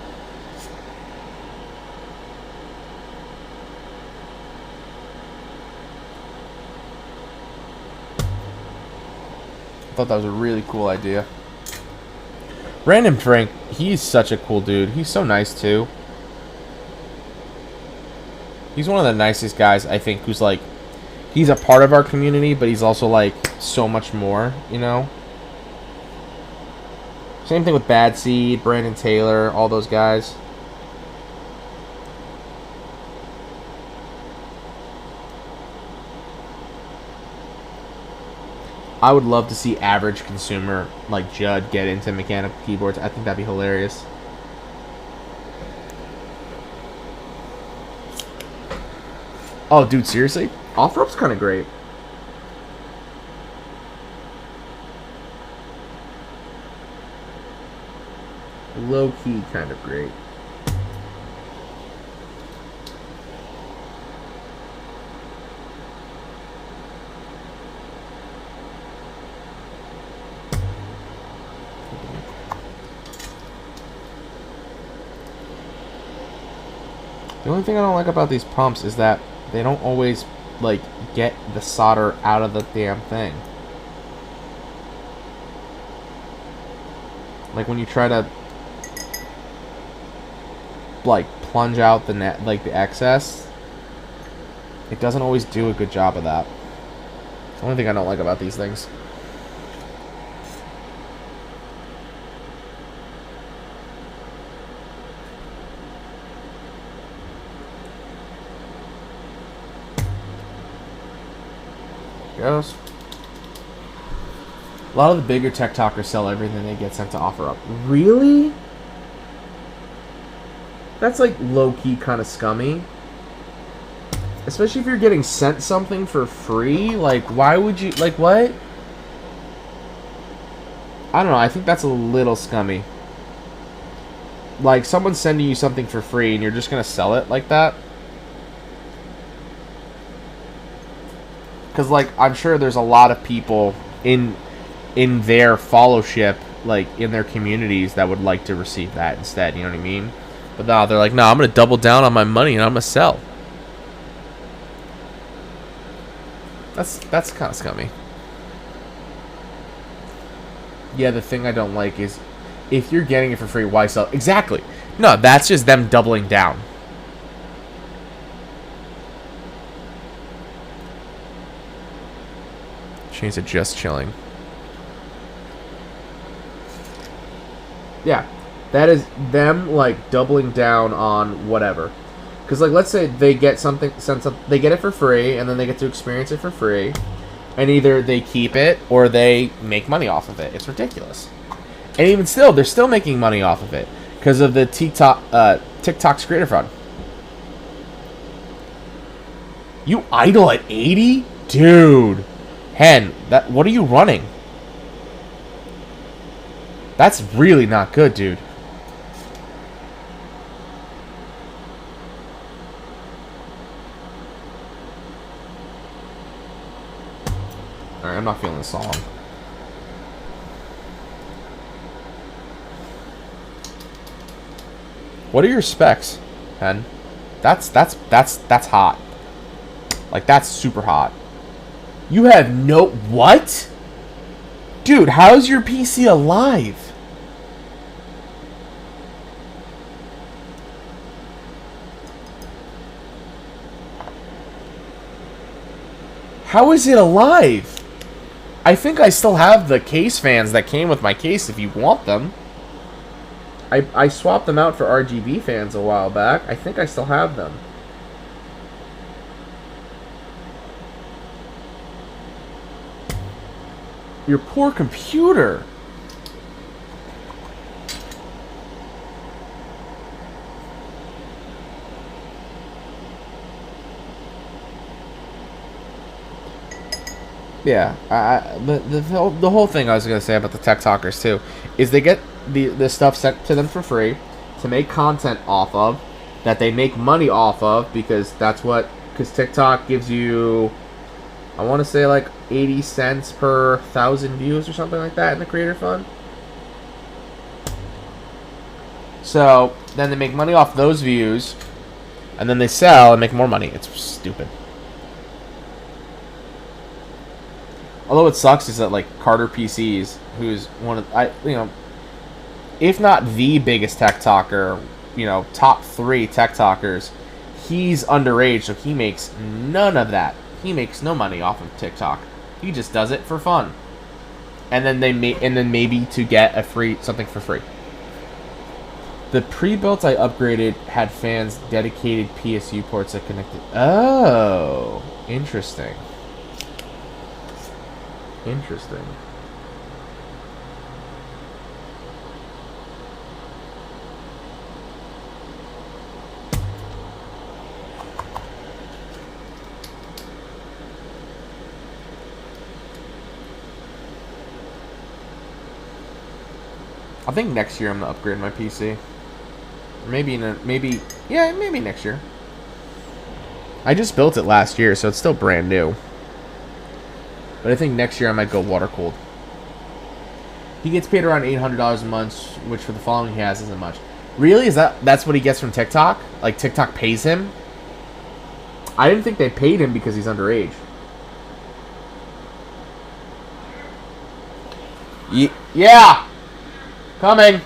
I thought that was a really cool idea. Random Frank, he's such a cool dude. He's so nice, too. He's one of the nicest guys, I think, who's like... He's a part of our community, but he's also, like, so much more, you know? Same thing with Bad Seed, Brandon Taylor, all those guys. I would love to see average consumer like Judd get into mechanical keyboards. I think that'd be hilarious. Oh, dude, seriously? OfferUp's kind of great. Low-key kind of great. The only thing I don't like about these pumps is that they don't always, like, get the solder out of the damn thing. Like, when you try to, like, plunge out the net, like, the excess, it doesn't always do a good job of that. It's the only thing I don't like about these things. Goes. A lot of the bigger tech talkers sell everything they get sent to OfferUp. Really? That's like low-key kind of scummy. Especially if you're getting sent something for free. Like, why would you... Like, what? I don't know. I think that's a little scummy. Like, someone's sending you something for free and you're just going to sell it like that? Because, like, I'm sure there's a lot of people in their fellowship, like, in their communities that would like to receive that instead, you know what I mean? But no, they're like, no, I'm going to double down on my money and I'm going to sell. That's kind of scummy. Yeah, the thing I don't like is, if you're getting it for free, why sell? Exactly. No, that's just them doubling down. Change to just chilling. Yeah, that is them, like, doubling down on whatever. Because, like, let's say they get something, they get it for free, and then they get to experience it for free, and either they keep it or they make money off of it. It's ridiculous. And even still, they're still making money off of it because of the TikTok's Creator Fund. You idle at 80? Dude. Hen, what are you running? That's really not good, dude. Alright, I'm not feeling the song. What are your specs, Hen? That's hot. Like, that's super hot. You have no... What? Dude, how's your PC alive? How is it alive? I think I still have the case fans that came with my case if you want them. I swapped them out for RGB fans a while back. I think I still have them. Your poor computer. Yeah, but the whole thing I was gonna say about the tech talkers too is they get the stuff sent to them for free to make content off of that they make money off of because TikTok gives you, I want to say, like 80 cents per 1,000 views or something like that in the Creator Fund. So then they make money off those views, and then they sell and make more money. It's stupid. Although it sucks is that, like, Carter PCs, who's one of, if not the biggest tech talker, top 3 tech talkers, he's underage, so he makes none of that. He makes no money off of TikTok. He just does it for fun. And then maybe to get something for free. The pre-built I upgraded had fans dedicated PSU ports that connected. Oh, interesting. Interesting. I think next year I'm gonna upgrade my PC. Maybe maybe next year. I just built it last year, so it's still brand new. But I think next year I might go water cooled. He gets paid around $800 a month, which for the following he has isn't much. Really? That's what he gets from TikTok? Like TikTok pays him? I didn't think they paid him because he's underage. Yeah! Coming!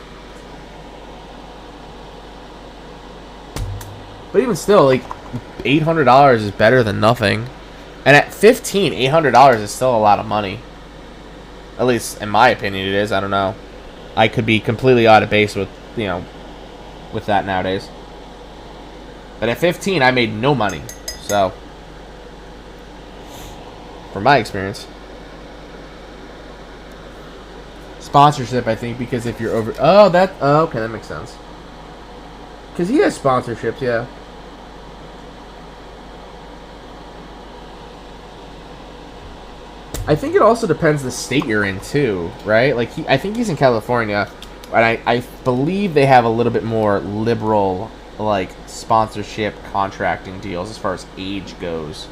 But even still, like, $800 is better than nothing. And at 15, $800 is still a lot of money. At least, in my opinion, it is. I don't know. I could be completely out of base with, with that nowadays. But at 15, I made no money. So, from my experience. Sponsorship, I think, because if you're over... Oh, okay, that makes sense. Because he has sponsorships, yeah. I think it also depends the state you're in, too, right? Like, I think he's in California, and I believe they have a little bit more liberal, like, sponsorship contracting deals as far as age goes.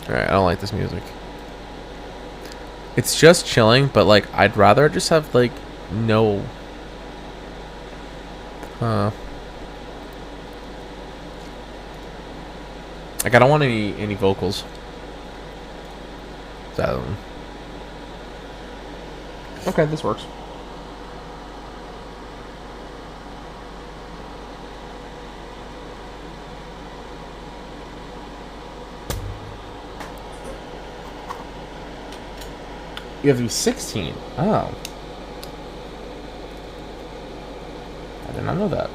Alright, I don't like this music. It's just chilling, but, like, I'd rather just have, like, no... Like, I don't want any vocals. So... Okay, this works. You have to be 16. Oh. I did not know that.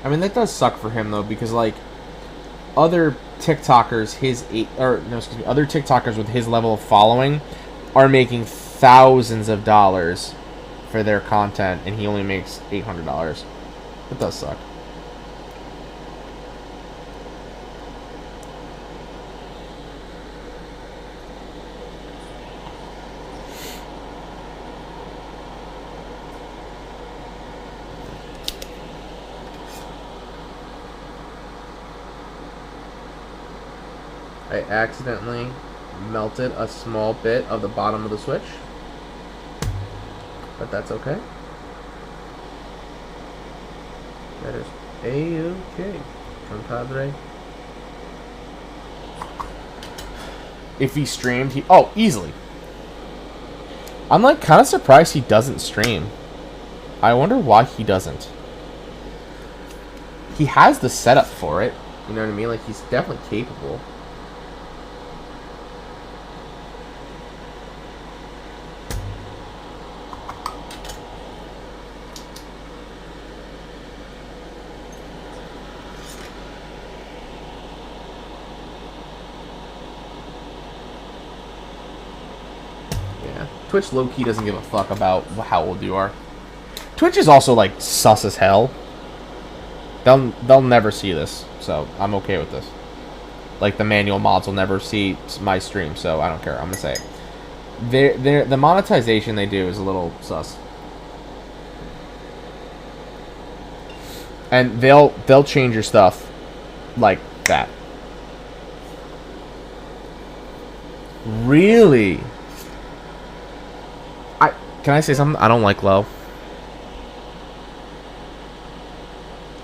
I mean, that does suck for him, though, because, like, other TikTokers other TikTokers with his level of following are making thousands of dollars for their content, and he only makes $800. It does suck. I accidentally melted a small bit of the bottom of the switch, but that's okay. That is A-okay, compadre. If he streamed, easily. I'm like kind of surprised he doesn't stream. I wonder why he doesn't. He has the setup for it. You know what I mean? Like, he's definitely capable. Twitch low-key doesn't give a fuck about how old you are. Twitch is also, like, sus as hell. They'll never see this, so I'm okay with this. Like, the manual mods will never see my stream, so I don't care. I'm gonna say it. The monetization they do is a little sus. And they'll change your stuff like that. Really? Can I say something? I don't like Low.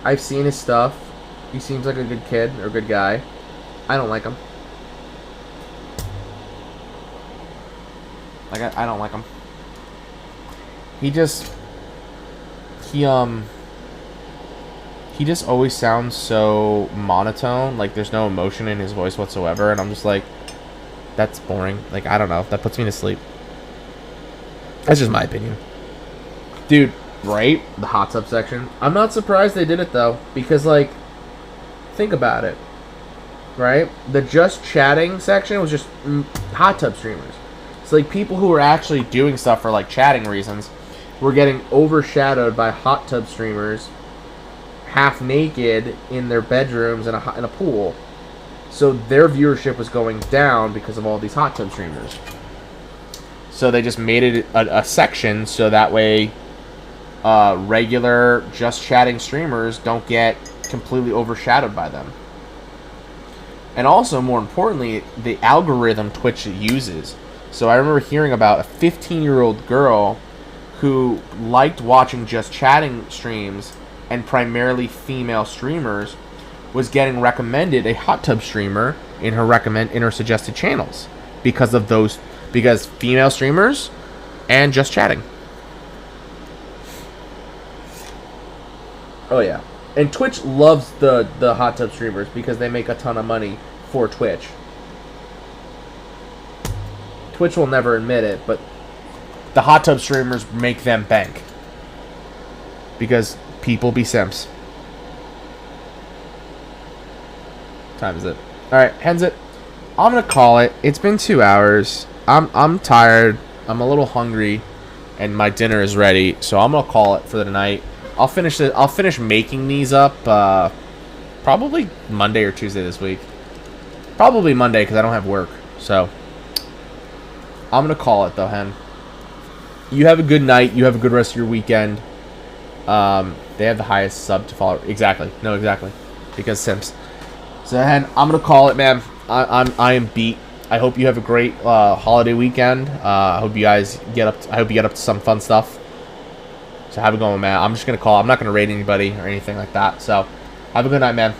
I've seen his stuff. He seems like a good kid or a good guy. I don't like him. Like, I don't like him. He just always sounds so monotone. Like, there's no emotion in his voice whatsoever. And I'm just like, that's boring. Like, I don't know. That puts me to sleep. That's just my opinion. Dude, right? The hot tub section. I'm not surprised they did it, though. Because, like, think about it. right? The just chatting section was just hot tub streamers. So like people who were actually doing stuff for like chatting reasons were getting overshadowed by hot tub streamers, half naked in their bedrooms in a pool. So their viewership was going down because of all these hot tub streamers. So they just made it a section so that way regular just chatting streamers don't get completely overshadowed by them. And also, more importantly, the algorithm Twitch uses. So I remember hearing about a 15-year-old girl who liked watching just chatting streams and primarily female streamers was getting recommended a hot tub streamer in her suggested channels because female streamers and just chatting. Oh yeah. And Twitch loves the hot tub streamers because they make a ton of money for Twitch. Twitch will never admit it, but the hot tub streamers make them bank. Because people be simps. What time is it? Alright, hens it. I'm gonna call it. It's been 2 hours. I'm tired. I'm a little hungry. And my dinner is ready. So I'm gonna call it for the night. I'll finish making these up probably Monday or Tuesday this week. Probably Monday because I don't have work. So I'm gonna call it though, hen. You have a good night. You have a good rest of your weekend. They have the highest sub to follow. Exactly. No, exactly. Because Sims. So hen, I'm gonna call it, man. I am beat. I hope you have a great holiday weekend. I hope you guys get up. I hope you get up to some fun stuff. So have a good one, man. I'm just gonna call. I'm not gonna rate anybody or anything like that. So have a good night, man.